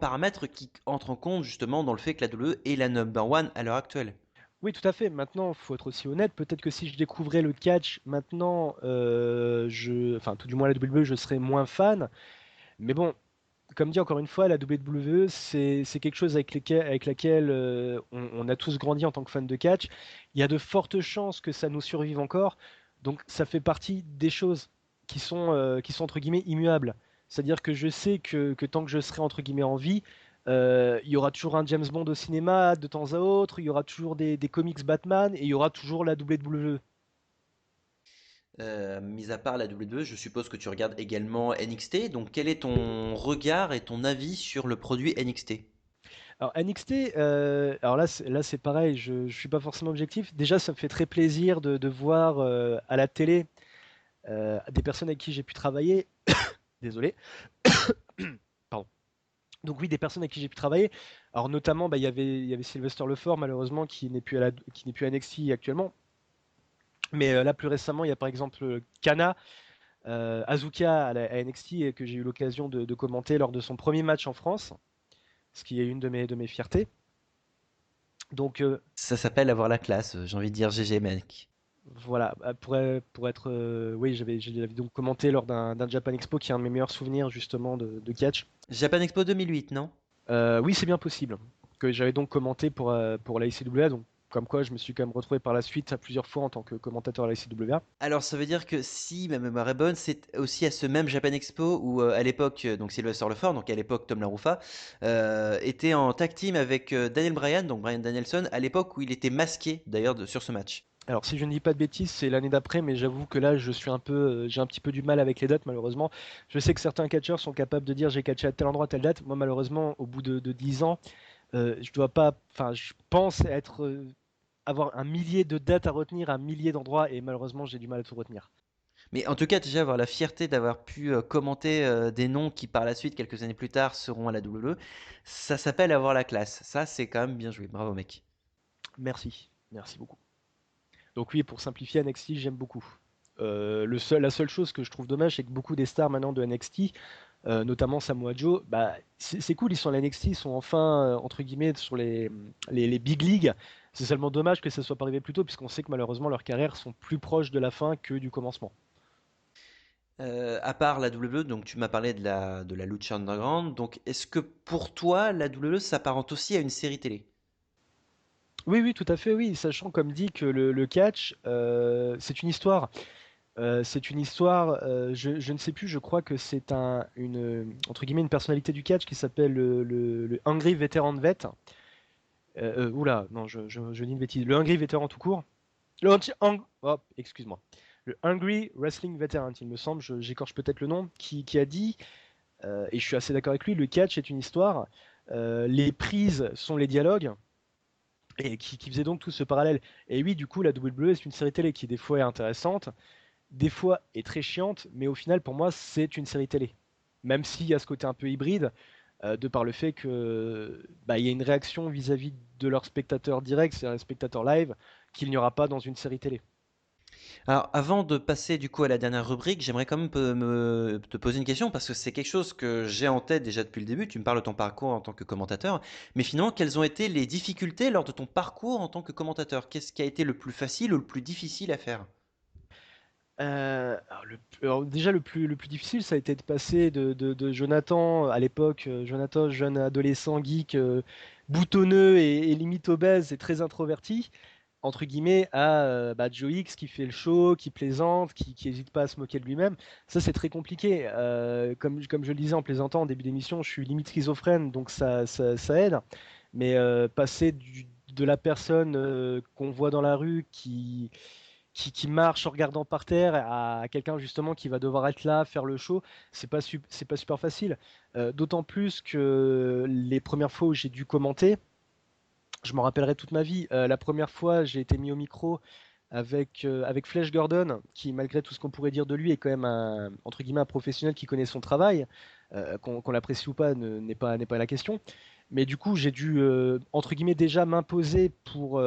paramètres qui entrent en compte justement dans le fait que la WWE est la number one à l'heure actuelle. Oui, tout à fait. Maintenant, il faut être aussi honnête. Peut-être que si je découvrais le catch maintenant, enfin, tout du moins la WWE, je serais moins fan. Mais bon, comme dit encore une fois, la WWE, c'est quelque chose avec laquelle on a tous grandi en tant que fan de catch. Il y a de fortes chances que ça nous survive encore. Donc ça fait partie des choses qui sont entre guillemets immuables. C'est-à-dire que je sais que tant que je serai entre guillemets en vie, il y aura toujours un James Bond au cinéma de temps à autre, il y aura toujours des comics Batman et il y aura toujours la WWE. Mis à part la WWE, je suppose que tu regardes également NXT. Donc quel est ton regard et ton avis sur le produit NXT? Alors NXT, alors là c'est pareil, je suis pas forcément objectif. Déjà, ça me fait très plaisir de voir à la télé des personnes avec qui j'ai pu travailler. Désolé. Pardon. Donc oui, des personnes avec qui j'ai pu travailler. Alors notamment, bah, il y avait Sylvester Lefort, malheureusement, qui n'est plus à NXT actuellement. Mais là, plus récemment, il y a par exemple Kana, Azuka à NXT, et que j'ai eu l'occasion de commenter lors de son premier match en France. ce qui est une de mes fiertés. Donc Ça s'appelle avoir la classe, j'ai envie de dire GG mec. voilà, pour être, oui, j'avais donc commenté lors d'un Japan Expo qui est un de mes meilleurs souvenirs justement de catch. Japan Expo 2008, non? Oui, c'est bien possible. Que j'avais donc commenté pour la ICWA, donc comme quoi je me suis quand même retrouvé par la suite à plusieurs fois en tant que commentateur à la ICWA. Alors ça veut dire que si ma mémoire est bonne, c'est aussi à ce même Japan Expo où à l'époque, donc Sylvester Lefort, donc à l'époque Tom Laroufa, était en tag team avec Daniel Bryan, donc Bryan Danielson, à l'époque où il était masqué d'ailleurs sur ce match. Alors si je ne dis pas de bêtises, c'est l'année d'après, mais j'avoue que là je suis un peu, j'ai un petit peu du mal avec les dates malheureusement. Je sais que certains catcheurs sont capables de dire j'ai catché à tel endroit, telle date. Moi malheureusement, au bout de 10 ans, je dois pas, enfin je pense être avoir un millier de dates à retenir, un millier d'endroits, et malheureusement j'ai du mal à tout retenir. Mais en tout cas, déjà avoir la fierté d'avoir pu commenter des noms qui par la suite, quelques années plus tard, seront à la WWE, ça s'appelle avoir la classe. Ça, c'est quand même bien joué. Bravo mec. Merci, merci beaucoup. Donc oui, pour simplifier, NXT, j'aime beaucoup. La seule chose que je trouve dommage, c'est que beaucoup des stars maintenant de NXT, notamment Samoa Joe, bah, c'est cool, ils sont à la NXT, ils sont enfin, entre guillemets, sur les big leagues. C'est seulement dommage que ça soit pas arrivé plus tôt, puisqu'on sait que malheureusement leurs carrières sont plus proches de la fin que du commencement. À part la WWE, donc tu m'as parlé de la Lucha Underground, donc est-ce que pour toi, la WWE s'apparente aussi à une série télé? Oui, oui, tout à fait, oui, sachant comme dit que le catch, c'est une histoire. C'est une histoire, je ne sais plus, je crois que c'est entre guillemets, une personnalité du catch qui s'appelle le Hungry Veteran Vet. Oula, non, je dis une bêtise. Le Hungry Veteran tout court. Oh, excuse-moi. Le Hungry Wrestling Veteran, il me semble, j'écorche peut-être le nom, qui a dit, et je suis assez d'accord avec lui, le catch est une histoire, les prises sont les dialogues, et qui faisait donc tout ce parallèle. Et oui, du coup, la WWE, c'est une série télé qui, des fois, est intéressante, des fois est très chiante, mais au final, pour moi, c'est une série télé. Même s'il y a ce côté un peu hybride, de par le fait que bah, il y a une réaction vis-à-vis de leur spectateur direct, c'est un spectateur live, qu'il n'y aura pas dans une série télé. Alors, avant de passer du coup à la dernière rubrique, j'aimerais quand même te poser une question parce que c'est quelque chose que j'ai en tête déjà depuis le début. Tu me parles de ton parcours en tant que commentateur, mais finalement, quelles ont été les difficultés lors de ton parcours en tant que commentateur? Qu'est-ce qui a été le plus facile ou le plus difficile à faire? Alors déjà, le plus difficile, ça a été de passer de Jonathan, à l'époque, Jonathan, jeune adolescent geek, boutonneux et limite obèse et très introverti, entre guillemets, à bah, Joe X qui fait le show, qui plaisante, qui hésite pas à se moquer de lui-même. Ça, c'est très compliqué. Comme je le disais en plaisantant en début d'émission, je suis limite schizophrène, donc ça aide. Mais passer de la personne qu'on voit dans la rue qui marche en regardant par terre à quelqu'un justement qui va devoir être là, faire le show, c'est pas super facile. D'autant plus que les premières fois où j'ai dû commenter, je m'en rappellerai toute ma vie. La première fois, j'ai été mis au micro avec Flash Gordon, qui, malgré tout ce qu'on pourrait dire de lui, est quand même entre guillemets, un professionnel qui connaît son travail. Qu'on l'apprécie ou pas n'est pas la question. Mais du coup, j'ai dû, entre guillemets, déjà m'imposer pour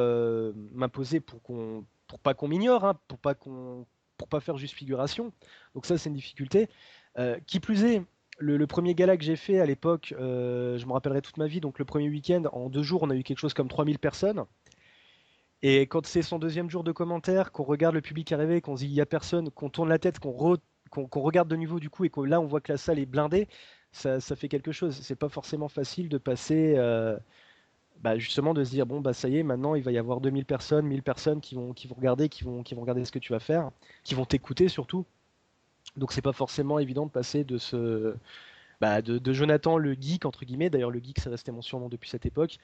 pas qu'on m'ignore, hein, pour pas faire juste figuration. Donc ça, c'est une difficulté. Qui plus est, le premier gala que j'ai fait à l'époque, je me rappellerai toute ma vie, donc le premier week-end, en 2 jours, on a eu quelque chose comme 3000 personnes. Et quand c'est son deuxième jour de commentaires, qu'on regarde le public arriver, qu'on se dit il n'y a personne, qu'on tourne la tête, qu'on regarde de nouveau du coup et que là on voit que la salle est blindée, ça fait quelque chose. C'est pas forcément facile de passer, bah, justement de se dire bon bah ça y est, maintenant il va y avoir 2000 personnes, 1000 personnes qui vont regarder, qui vont regarder ce que tu vas faire, qui vont t'écouter surtout. Donc c'est pas forcément évident de passer de Jonathan le geek entre guillemets, d'ailleurs le geek c'est resté mon surnom depuis cette époque,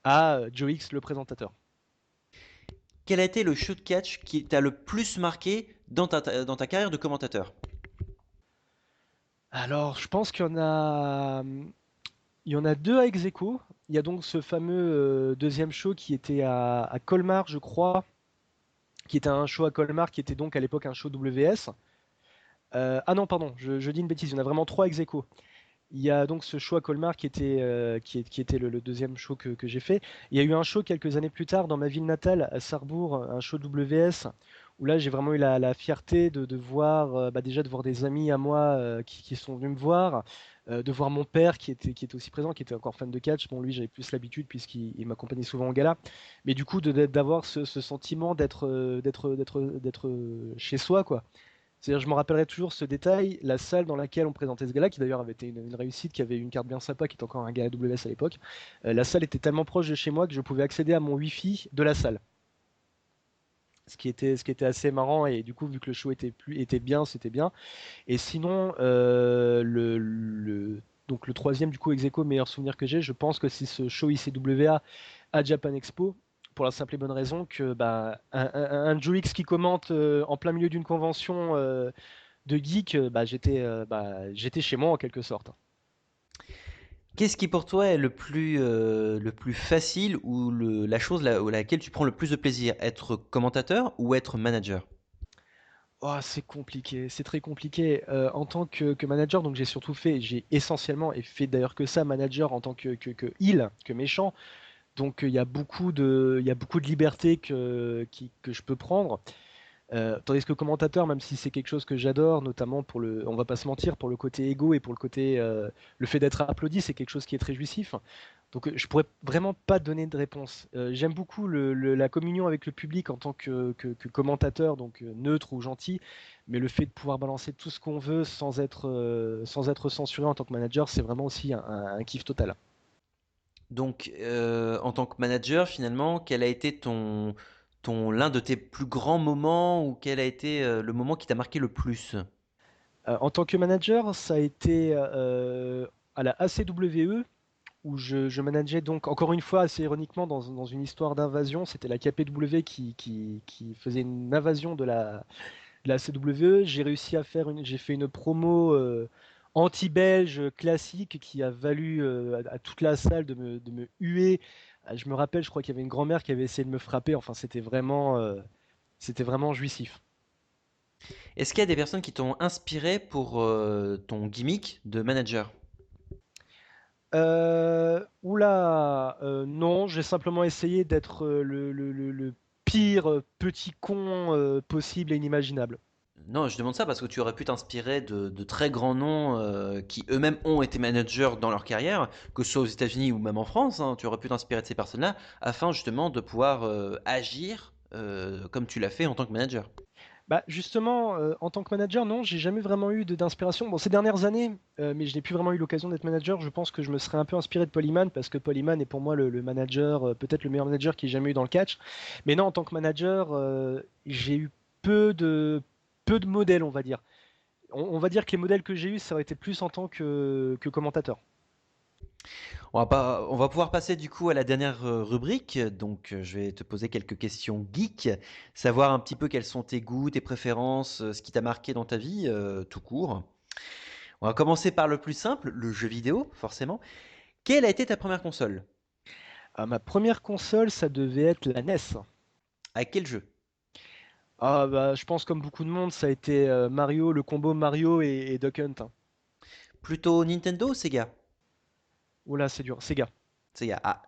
à Joe X le présentateur. Quel a été le shoot catch qui t'a le plus marqué dans ta carrière de commentateur? Alors, je pense il y en a deux à ex aequo. Il y a donc ce fameux deuxième show qui était à Colmar, je crois, qui était un show à Colmar, qui était donc à l'époque un show WS. Ah non, pardon, je dis une bêtise, il y en a vraiment trois ex aequo. Il y a donc ce show à Colmar qui était le deuxième show que j'ai fait. Il y a eu un show quelques années plus tard dans ma ville natale, à Sarrebourg, un show WS, où là j'ai vraiment eu la fierté de voir, bah déjà de voir des amis à moi qui sont venus me voir, de voir mon père qui était aussi présent, qui était encore fan de catch. Bon, lui, j'avais plus l'habitude puisqu'il m'accompagnait souvent en gala. Mais du coup, d'avoir ce sentiment d'être chez soi, quoi. C'est-à-dire, je me rappellerai toujours ce détail, la salle dans laquelle on présentait ce gala, qui d'ailleurs avait été une réussite, qui avait une carte bien sympa, qui était encore un gala WS à l'époque. La salle était tellement proche de chez moi que je pouvais accéder à mon Wi-Fi de la salle. Ce qui était assez marrant, et du coup, vu que le show était bien, c'était bien. Et sinon, donc le troisième, du coup, ex aequo, meilleur souvenir que j'ai, je pense que c'est ce show ICWA à Japan Expo, pour la simple et bonne raison que bah, un Joe X qui commente en plein milieu d'une convention de geek, j'étais chez moi en quelque sorte. Qu'est-ce qui pour toi est le plus facile ou la chose à laquelle tu prends le plus de plaisir? Être commentateur ou être manager? Oh, c'est compliqué, c'est très compliqué. En tant que manager, donc j'ai essentiellement, et fait d'ailleurs que ça, manager en tant que heal, que méchant. Donc il y a beaucoup de liberté que je peux prendre. Tandis que commentateur, même si c'est quelque chose que j'adore, notamment on va pas se mentir, pour le côté égo et pour le fait d'être applaudi, c'est quelque chose qui est très jouissif. Donc je pourrais vraiment pas donner de réponse. J'aime beaucoup la communion avec le public en tant que commentateur, donc neutre ou gentil, mais le fait de pouvoir balancer tout ce qu'on veut sans être censuré en tant que manager, c'est vraiment aussi un kiff total. Donc, en tant que manager, finalement, quel a été l'un de tes plus grands moments ou quel a été le moment qui t'a marqué le plus? En tant que manager, ça a été à la ACWE, où je manageais donc, encore une fois, assez ironiquement, dans une histoire d'invasion. C'était la KPW qui faisait une invasion de la CWE. J'ai fait une promo anti-belge classique qui a valu à toute la salle de me huer. Je me rappelle, je crois qu'il y avait une grand-mère qui avait essayé de me frapper. Enfin, c'était vraiment jouissif. Est-ce qu'il y a des personnes qui t'ont inspiré pour ton gimmick de manager? Oula, non, j'ai simplement essayé d'être le pire petit con possible et inimaginable. Non, je demande ça parce que tu aurais pu t'inspirer de très grands noms qui eux-mêmes ont été managers dans leur carrière, que ce soit aux États-Unis ou même en France, hein. Tu aurais pu t'inspirer de ces personnes-là afin justement de pouvoir agir comme tu l'as fait en tant que manager. Bah justement, en tant que manager, non, j'ai jamais vraiment eu d'inspiration. Bon, ces dernières années, mais je n'ai plus vraiment eu l'occasion d'être manager. Je pense que je me serais un peu inspiré de Polyman parce que Polyman est pour moi le manager, peut-être le meilleur manager qu'il ait jamais eu dans le catch. Mais non, en tant que manager, j'ai eu peu de modèles, on va dire. On va dire que les modèles que j'ai eus, ça aurait été plus en tant que commentateur. On va pouvoir passer du coup à la dernière rubrique. Donc, je vais te poser quelques questions geek, savoir un petit peu quels sont tes goûts, tes préférences, ce qui t'a marqué dans ta vie, tout court. On va commencer par le plus simple, le jeu vidéo, forcément. Quelle a été ta première console? Ma première console, ça devait être la NES. À quel jeu? Ah bah, je pense comme beaucoup de monde, ça a été Mario, le combo Mario et Duck Hunt, hein. Plutôt Nintendo ou Sega? Oula, c'est dur. Sega. Sega. Ah.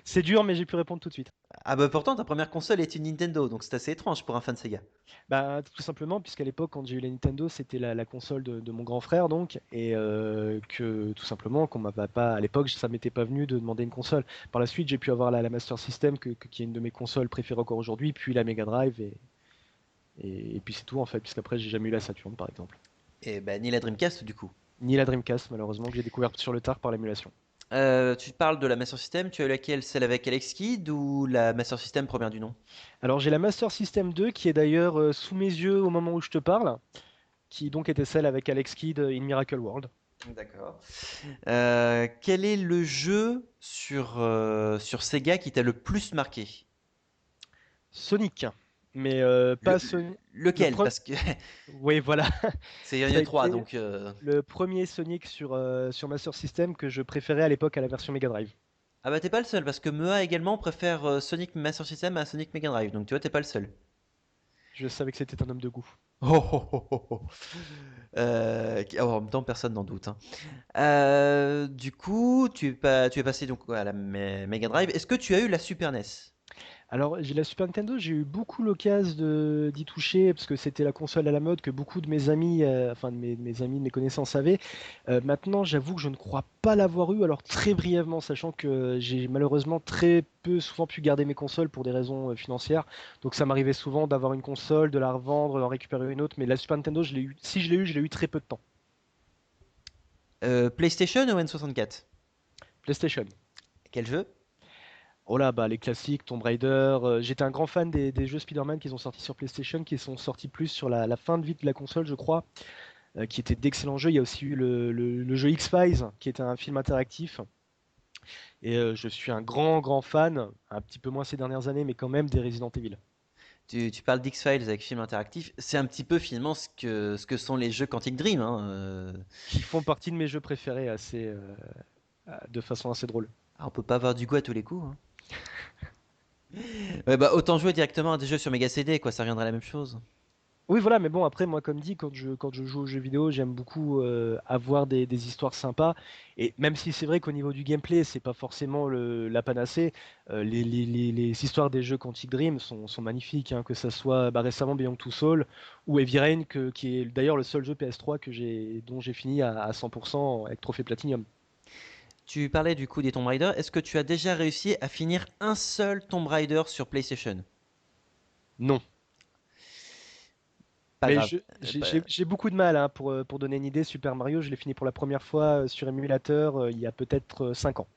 C'est dur, mais j'ai pu répondre tout de suite. Ah bah pourtant ta première console est une Nintendo, donc c'est assez étrange pour un fan Sega. Bah, tout simplement, puisqu'à l'époque, quand j'ai eu la Nintendo, c'était la console de mon grand frère, donc, et que tout simplement, qu'on m'avait pas, à l'époque, ça m'était pas venu de demander une console. Par la suite, j'ai pu avoir la Master System, qui est une de mes consoles préférées encore aujourd'hui, puis la Mega Drive, et puis c'est tout en fait, puisqu'après, j'ai jamais eu la Saturn, par exemple. Et bah ni la Dreamcast du coup. Ni la Dreamcast, malheureusement, que j'ai découverte sur le tard par l'émulation. Tu parles de la Master System, tu as eu laquelle? Celle avec Alex Kidd ou la Master System première du nom? Alors, j'ai la Master System 2, qui est d'ailleurs sous mes yeux au moment où je te parle, qui donc était celle avec Alex Kidd in Miracle World. D'accord. Quel est le jeu sur Sega qui t'a le plus marqué? Sonic, mais Le- pas Sonic. Le lequel? premier. Parce que Oui, voilà. c'est il y en Ça a a trois, été donc le premier Sonic sur Master System que je préférais à l'époque à la version Mega Drive. ah bah t'es pas le seul parce que Mea également préfère Sonic Master System à Sonic Mega Drive, donc tu vois t'es pas le seul. Je savais que c'était un homme de goût. Oh, oh, oh, oh, oh. En même temps, personne n'en doute, hein. Du coup, tu es passé donc à la Mega Drive. Est-ce que tu as eu la Super NES? Alors, j'ai la Super Nintendo, j'ai eu beaucoup l'occasion d'y toucher parce que c'était la console à la mode que beaucoup de mes amis, enfin de mes amis, de mes connaissances avaient. Maintenant, j'avoue que je ne crois pas l'avoir eu, alors très brièvement, sachant que j'ai malheureusement très peu souvent pu garder mes consoles pour des raisons financières. Donc, ça m'arrivait souvent d'avoir une console, de la revendre, d'en récupérer une autre. Mais la Super Nintendo, je l'ai eu. Si je l'ai eu très peu de temps. PlayStation ou N64? PlayStation. Quel jeu? Oh là, bah, les classiques, Tomb Raider. J'étais un grand fan des jeux Spider-Man qui sont sortis sur PlayStation, qui sont sortis plus sur la fin de vie de la console, je crois, qui étaient d'excellents jeux. Il y a aussi eu le jeu X-Files, qui était un film interactif. Et je suis un grand fan, un petit peu moins ces dernières années, mais quand même des Resident Evil. Tu parles d'X-Files avec film interactif. C'est un petit peu finalement ce que sont les jeux Quantic Dream, hein. Qui font partie de mes jeux préférés de façon assez drôle. On peut pas avoir du goût à tous les coups, hein. Ouais, bah, autant jouer directement à des jeux sur Mega CD, quoi, ça reviendrait à la même chose. Oui, voilà, mais bon, après, moi, comme dit, quand je joue aux jeux vidéo, j'aime beaucoup avoir des histoires sympas. Et même si c'est vrai qu'au niveau du gameplay, c'est pas forcément la panacée, les histoires des jeux Quantic Dream sont magnifiques, hein, que ça soit bah, récemment Beyond Two Souls ou Heavy Rain, qui est d'ailleurs le seul jeu PS3 dont j'ai fini à 100% avec trophée Platinum. Tu parlais du coup des Tomb Raider. Est-ce que tu as déjà réussi à finir un seul Tomb Raider sur PlayStation? Non. Pas Mais grave. j'ai beaucoup de mal hein, pour donner une idée. Super Mario, je l'ai fini pour la première fois sur émulateur il y a peut-être 5 ans.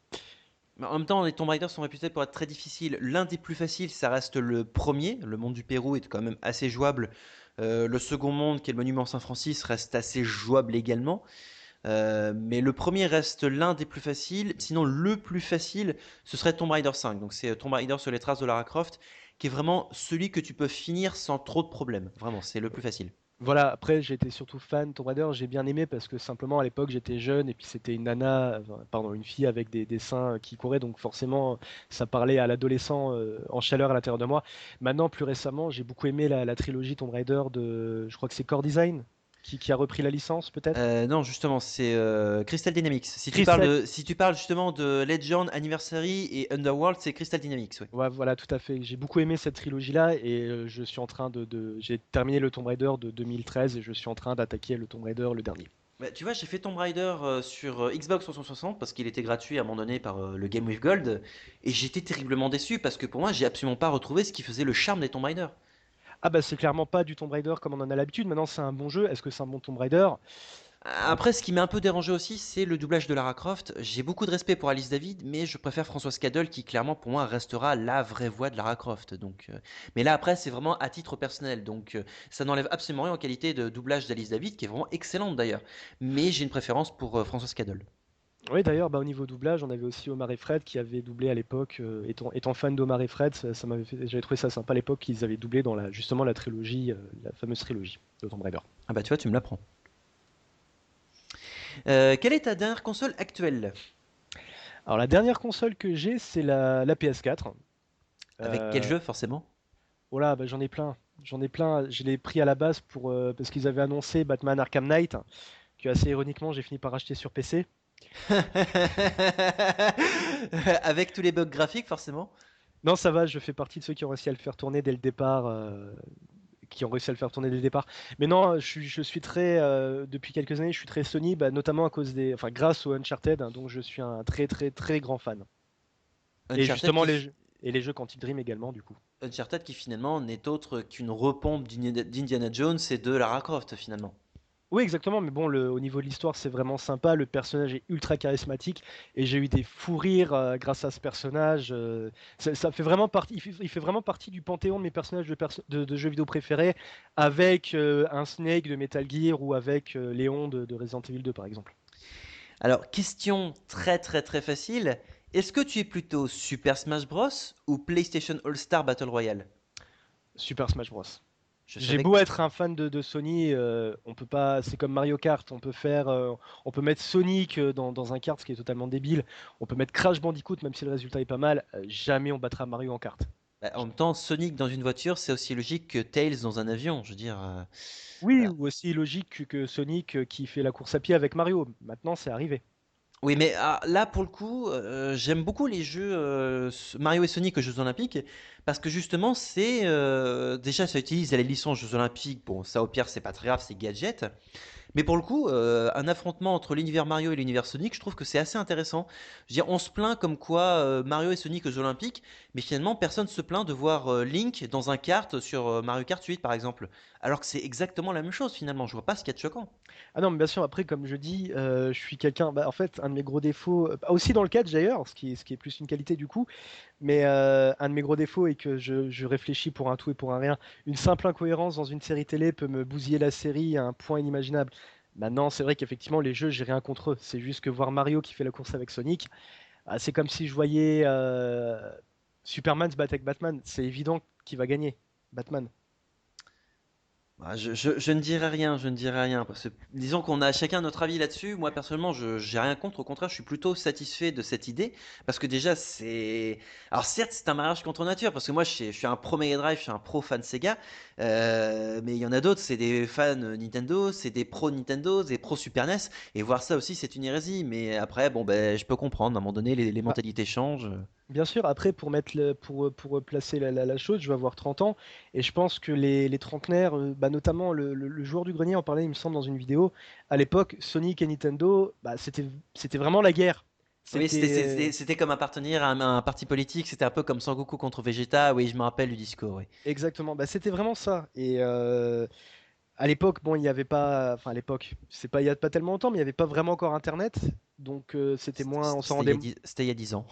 Mais en même temps, les Tomb Raider sont réputés pour être très difficiles. L'un des plus faciles, ça reste le premier. Le monde du Pérou est quand même assez jouable. Le second monde, qui est le monument Saint-Francis, reste assez jouable également. Mais le premier reste l'un des plus faciles. Sinon, le plus facile, ce serait Tomb Raider 5. Donc, c'est Tomb Raider sur les traces de Lara Croft, qui est vraiment celui que tu peux finir sans trop de problèmes. Vraiment, c'est le plus facile. Voilà, après j'étais surtout fan Tomb Raider, j'ai bien aimé parce que simplement à l'époque j'étais jeune et puis c'était une nana, pardon, une fille avec des seins qui couraient, donc forcément ça parlait à l'adolescent en chaleur à l'intérieur de moi. Maintenant, plus récemment, j'ai beaucoup aimé la trilogie Tomb Raider je crois que c'est Core Design qui a repris la licence peut-être? Non, justement, c'est Crystal Dynamics. Crystal. Si tu parles justement de Legend, Anniversary et Underworld, c'est Crystal Dynamics, oui. Ouais, voilà, tout à fait. J'ai beaucoup aimé cette trilogie-là et je suis en train j'ai terminé le Tomb Raider de 2013 et je suis en train d'attaquer le Tomb Raider le dernier. Bah, tu vois, j'ai fait Tomb Raider sur Xbox 360 parce qu'il était gratuit à un moment donné par le Game with Gold et j'étais terriblement déçu parce que pour moi, j'ai absolument pas retrouvé ce qui faisait le charme des Tomb Raider. Ah bah c'est clairement pas du Tomb Raider comme on en a l'habitude. Maintenant c'est un bon jeu. Est-ce que c'est un bon Tomb Raider? Après, ce qui m'a un peu dérangé aussi, c'est le doublage de Lara Croft. J'ai beaucoup de respect pour Alice David, mais je préfère Françoise Cadel qui clairement pour moi restera la vraie voix de Lara Croft. Mais là après, c'est vraiment à titre personnel, ça n'enlève absolument rien en qualité de doublage d'Alice David, qui est vraiment excellente d'ailleurs. Mais j'ai une préférence pour Françoise Cadel. Oui d'ailleurs bah, au niveau doublage on avait aussi Omar et Fred qui avaient doublé à l'époque. Étant fan d'Omar et Fred, j'avais trouvé ça sympa à l'époque qu'ils avaient doublé dans justement la trilogie, la fameuse trilogie de Tomb Raider. Ah bah tu vois, tu me l'apprends. Quelle est ta dernière console actuelle? Alors la dernière console que j'ai c'est la PS4. Avec quel Euh, jeu forcément? voilà, bah, j'en ai plein. J'en ai plein. Je l'ai pris à la base parce qu'ils avaient annoncé Batman Arkham Knight, que assez ironiquement j'ai fini par acheter sur PC. Avec tous les bugs graphiques forcément? Non, ça va, je fais partie de ceux qui ont réussi à le faire tourner dès le départ, qui ont réussi à le faire tourner dès le départ. Mais non, je suis très, depuis quelques années, je suis très Sony, bah, notamment à cause enfin, grâce au Uncharted, hein, donc je suis un très grand fan. Et Uncharted justement qui, les jeux Quantic Dream également, du coup. Uncharted qui finalement n'est autre qu'une repompe d'Indiana Jones et de Lara Croft finalement. Oui, exactement, mais bon, au niveau de l'histoire, c'est vraiment sympa. Le personnage est ultra charismatique et j'ai eu des fous rires grâce à ce personnage. Ça fait vraiment partie, il fait vraiment partie du panthéon de mes personnages de jeux vidéo préférés, avec un Snake de Metal Gear ou avec Léon de Resident Evil 2, par exemple. Alors, question très facile. Est-ce que tu es plutôt Super Smash Bros ou PlayStation All-Star Battle Royale? Super Smash Bros. Je J'ai savais beau que... être un fan de Sony, on peut pas. C'est comme Mario Kart, on peut mettre Sonic dans un kart, ce qui est totalement débile. On peut mettre Crash Bandicoot, même si le résultat est pas mal. Jamais on battra Mario en kart. Bah, en même temps, Sonic dans une voiture, c'est aussi logique que Tails dans un avion. Je veux dire, Oui, voilà. ou aussi logique que Sonic qui fait la course à pied avec Mario. Maintenant, c'est arrivé. Oui, mais là, pour le coup, j'aime beaucoup les jeux Mario et Sonic aux Jeux Olympiques parce que justement, déjà, ça utilise les licences Jeux Olympiques. Bon, ça, au pire, c'est pas très grave, c'est gadget. Mais pour le coup, un affrontement entre l'univers Mario et l'univers Sonic, je trouve que c'est assez intéressant. Je veux dire, on se plaint comme quoi Mario et Sonic aux Olympiques, mais finalement, personne se plaint de voir Link dans un kart sur Mario Kart 8, par exemple. Alors que c'est exactement la même chose, finalement. Je vois pas ce qu'il y a de choquant. Ah non, mais bien sûr, après, comme je dis, je suis quelqu'un. Bah, en fait, un de mes gros défauts, aussi dans le catch d'ailleurs, ce qui est plus une qualité du coup, mais un de mes gros défauts est que je réfléchis pour un tout et pour un rien. Une simple incohérence dans une série télé peut me bousiller la série à un point inimaginable. Maintenant, c'est vrai qu'effectivement, les jeux, j'ai rien contre eux. C'est juste que voir Mario qui fait la course avec Sonic, c'est comme si je voyais Superman se battre avec Batman. C'est évident qu'il va gagner, Batman. Ah, je ne dirais rien, je ne dirais rien. Parce que, disons qu'on a chacun notre avis là-dessus. Moi, personnellement, je j'ai rien contre. Au contraire, je suis plutôt satisfait de cette idée. Parce que déjà, c'est. Alors, certes, c'est un mariage contre nature. Parce que moi, je suis un pro Mega Drive, je suis un pro fan Sega. Mais il y en a d'autres, c'est des fans Nintendo, c'est des pro Nintendo, des pro Super NES. Et voir ça aussi, c'est une hérésie. Mais après, bon, ben, je peux comprendre. À un moment donné, les Bah, mentalités changent. bien sûr, après, pour placer la chose, je vais avoir 30 ans, et je pense que les trentenaires, bah, notamment le joueur du grenier en parlait, il me semble, dans une vidéo, à l'époque, Sonic et Nintendo, bah, c'était vraiment la guerre. Oui, C'était c'était comme appartenir à un parti politique. C'était un peu comme Sangoku contre Vegeta. Oui, je me rappelle du discours, oui. exactement, bah, c'était vraiment ça. Et à l'époque, bon, il n'y avait pas, enfin à l'époque, c'est pas il y a pas tellement longtemps, mais il n'y avait pas vraiment encore Internet, donc c'était moins, on s'en rendait. C'était il y a 10 ans.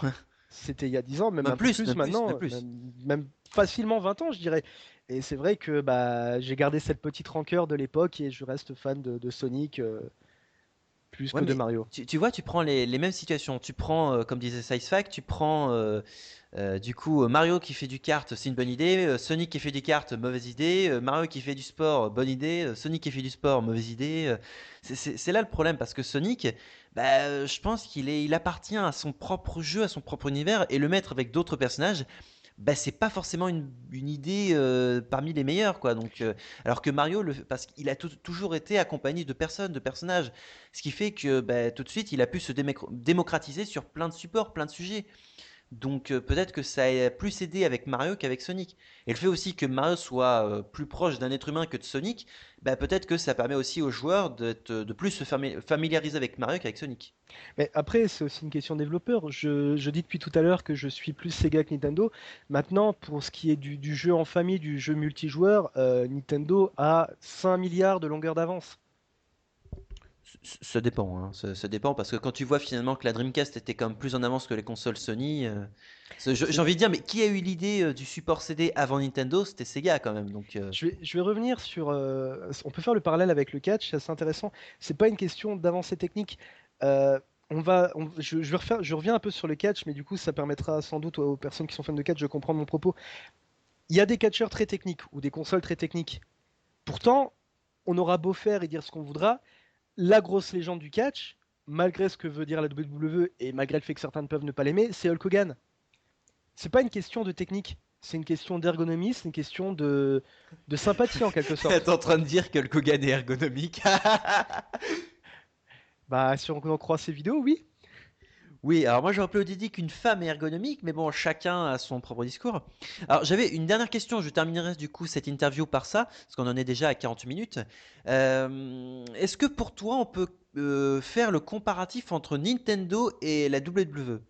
C'était il y a 10 ans, même Même un peu plus, plus même plus, même maintenant, plus. même facilement 20 ans, je dirais. Et c'est vrai que bah, j'ai gardé cette petite rancœur de l'époque et je reste fan de Sonic plus Ouais, que de mais Mario. tu vois, tu prends les mêmes situations. Tu prends, comme disait SciFac, tu prends du coup Mario qui fait du kart, c'est une bonne idée. Sonic qui fait du kart, mauvaise idée. Mario qui fait du sport, bonne idée. Sonic qui fait du sport, mauvaise idée. C'est là le problème parce que Sonic, bah, je pense il appartient à son propre jeu, à son propre univers et le mettre avec d'autres personnages. Bah, c'est pas forcément une idée parmi les meilleures, quoi. Donc, alors que Mario, parce qu'il a toujours été accompagné de personnes, de personnages, ce qui fait que bah, tout de suite, il a pu se démocratiser sur plein de supports, plein de sujets. Donc peut-être que ça a plus aidé avec Mario qu'avec Sonic. Et le fait aussi que Mario soit plus proche d'un être humain que de Sonic, bah, peut-être que ça permet aussi aux joueurs de plus se familiariser avec Mario qu'avec Sonic. Mais après, c'est aussi une question développeur. Je dis depuis tout à l'heure que je suis plus Sega que Nintendo. Maintenant, pour ce qui est du jeu en famille, du jeu multijoueur, Nintendo a 5 milliards de longueur d'avance. Ça dépend, hein. Ça dépend parce que quand tu vois finalement que la Dreamcast était quand même plus en avance que les consoles Sony, j'ai C'est- envie de dire, mais qui a eu l'idée du support CD avant Nintendo? C'était Sega quand même. Donc, je vais revenir sur. On peut faire le parallèle avec le catch, c'est assez intéressant. C'est pas une question d'avancée technique. Euh, je vais je reviens un peu sur le catch, mais du coup, ça permettra sans doute aux personnes qui sont fans de catch de comprendre mon propos. Il y a des catcheurs très techniques ou des consoles très techniques. Pourtant, on aura beau faire et dire ce qu'on voudra, la grosse légende du catch, malgré ce que veut dire la WWE et malgré le fait que certains ne peuvent ne pas l'aimer, c'est Hulk Hogan. C'est pas une question de technique, c'est une question d'ergonomie, c'est une question de sympathie en quelque t'es sorte. en train de dire que le Kogan est ergonomique? Bah, si on en croit ces vidéos, oui. Oui, alors moi j'aurais plutôt dit qu'une femme est ergonomique, mais bon, chacun a son propre discours. Alors j'avais une dernière question, je terminerai du coup cette interview par ça, parce qu'on en est déjà à 40 minutes. Est-ce que pour toi on peut faire le comparatif entre Nintendo et la WWE?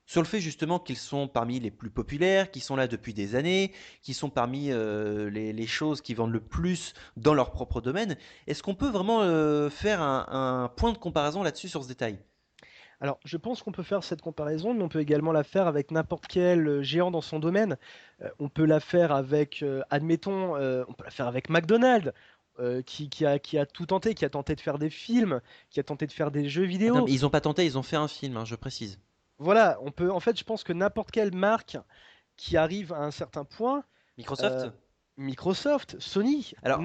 Sur le fait justement qu'ils sont parmi les plus populaires, qui sont là depuis des années, qui sont parmi les choses qui vendent le plus dans leur propre domaine, est-ce qu'on peut vraiment faire un point de comparaison là-dessus sur ce détail? Alors, je pense qu'on peut faire cette comparaison, mais on peut également la faire avec n'importe quel géant dans son domaine. On peut la faire avec, admettons, on peut la faire avec McDonald's, qui a tout tenté, qui a tenté de faire des films, qui a tenté de faire des jeux Ah non, vidéo. mais ils ont pas tenté, ils ont fait un film, hein, je précise. Voilà, on peut, en fait, je pense que n'importe quelle marque qui arrive à un certain point, euh, Microsoft? Microsoft, Sony, Alors,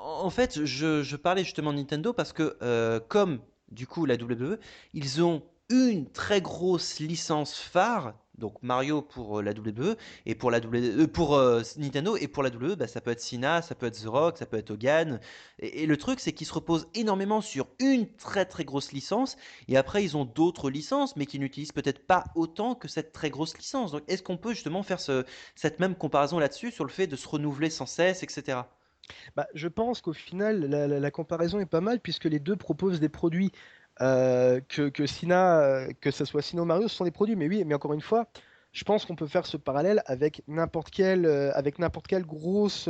en fait, je parlais justement de Nintendo parce que, comme du coup la WWE, ils ont une très grosse licence phare, Donc Mario pour la WWE et pour la pour Nintendo, et pour la WWE, bah, ça peut être Cena, ça peut être The Rock, ça peut être Hogan. Et le truc, c'est qu'ils se reposent énormément sur une très très grosse licence, et après ils ont d'autres licences, mais qui n'utilisent peut-être pas autant que cette très grosse licence. Donc est-ce qu'on peut justement faire cette même comparaison là-dessus sur le fait de se renouveler sans cesse, etc. Bah, je pense qu'au final, la comparaison est pas mal puisque les deux proposent des produits. Que Sina, que ce soit Sina ou Mario, ce sont des produits. Mais oui, mais encore une fois, je pense qu'on peut faire ce parallèle avec n'importe quelle grosse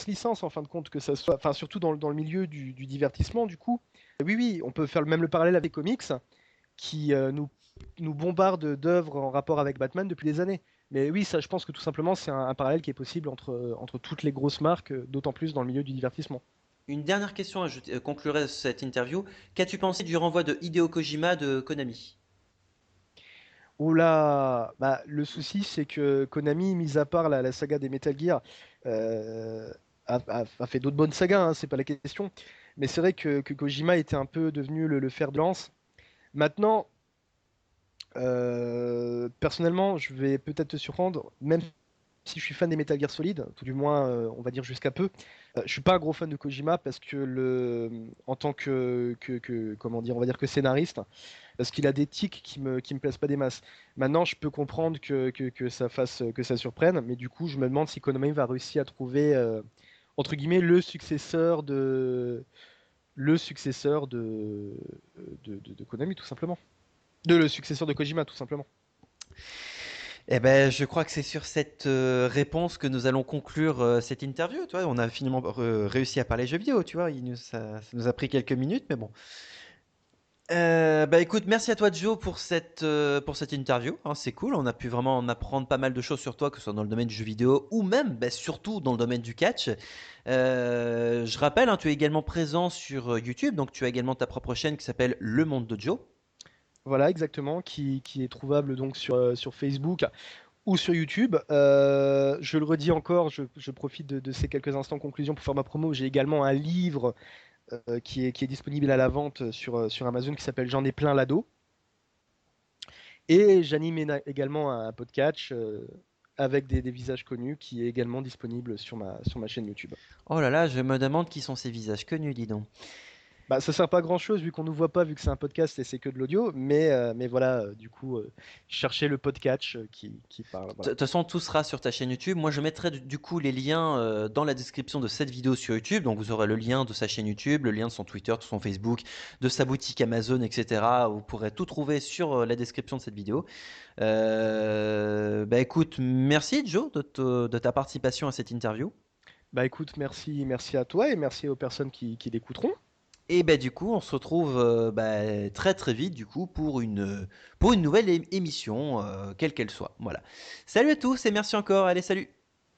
licence en fin de compte, que ça soit, enfin surtout dans le milieu du divertissement du coup. Oui, oui, on peut faire même le parallèle avec les comics qui nous bombardent d'œuvres en rapport avec Batman depuis des années. Mais oui, ça, je pense que tout simplement, c'est un parallèle qui est possible entre toutes les grosses marques, d'autant plus dans le milieu du divertissement. Une dernière question conclurait cette interview. Qu'as-tu pensé du renvoi de Hideo Kojima de Konami? Oh là, bah, le souci, c'est que Konami, mis à part la saga des Metal Gear, euh, a fait d'autres bonnes sagas, hein, c'est pas la question. Mais c'est vrai que Kojima était un peu devenu le fer de lance. Maintenant, personnellement, je vais peut-être te surprendre, même si je suis fan des Metal Gear Solid, tout du moins, on va dire jusqu'à peu, je suis pas un gros fan de Kojima parce que en tant comment dire, on va dire que scénariste, parce qu'il a des tics qui me plaisent pas des masses. Maintenant, je peux comprendre que ça surprenne, mais du coup, je me demande si Konami va réussir à trouver entre guillemets le successeur de Konami tout simplement, le successeur de Kojima tout simplement. Eh ben, je crois que c'est sur cette réponse que nous allons conclure cette interview. Tu vois, on a finalement réussi à parler jeux vidéo, tu vois. Ça nous a pris quelques minutes, mais bon. Bah écoute, merci à toi Joe pour cette interview, hein, c'est cool, on a pu vraiment en apprendre pas mal de choses sur toi, que ce soit dans le domaine du jeu vidéo ou même, bah, surtout dans le domaine du catch. Je rappelle, hein, tu es également présent sur YouTube, donc tu as également ta propre chaîne qui s'appelle Le Monde de Joe. Voilà, exactement, qui est trouvable donc sur Facebook ou sur YouTube. Je le redis encore, je profite de ces quelques instants conclusion pour faire ma promo. J'ai également un livre qui est disponible à la vente sur Amazon qui s'appelle J'en ai plein l'ado. Et j'anime également un podcast avec des visages connus qui est également disponible sur ma chaîne YouTube. Oh là là, je me demande qui sont ces visages connus, dis donc. Bah, ça sert pas à grand chose vu qu'on nous voit pas, vu que c'est un podcast et c'est que de l'audio, mais voilà, du coup, cherchez le podcast qui parle. De Voilà. toute façon, tout sera sur ta chaîne YouTube. Moi, je mettrai du coup les liens dans la description de cette vidéo sur YouTube. Donc, vous aurez le lien de sa chaîne YouTube, le lien de son Twitter, de son Facebook, de sa boutique Amazon, etc. Vous pourrez tout trouver sur la description de cette vidéo. Bah écoute, merci Joe de ta participation à cette interview. Bah écoute, merci à toi et merci aux personnes qui l'écouteront. Et bah du coup, on se retrouve bah, très très vite du coup pour une nouvelle émission, quelle qu'elle soit. Voilà. Salut à tous et merci encore. Allez, salut.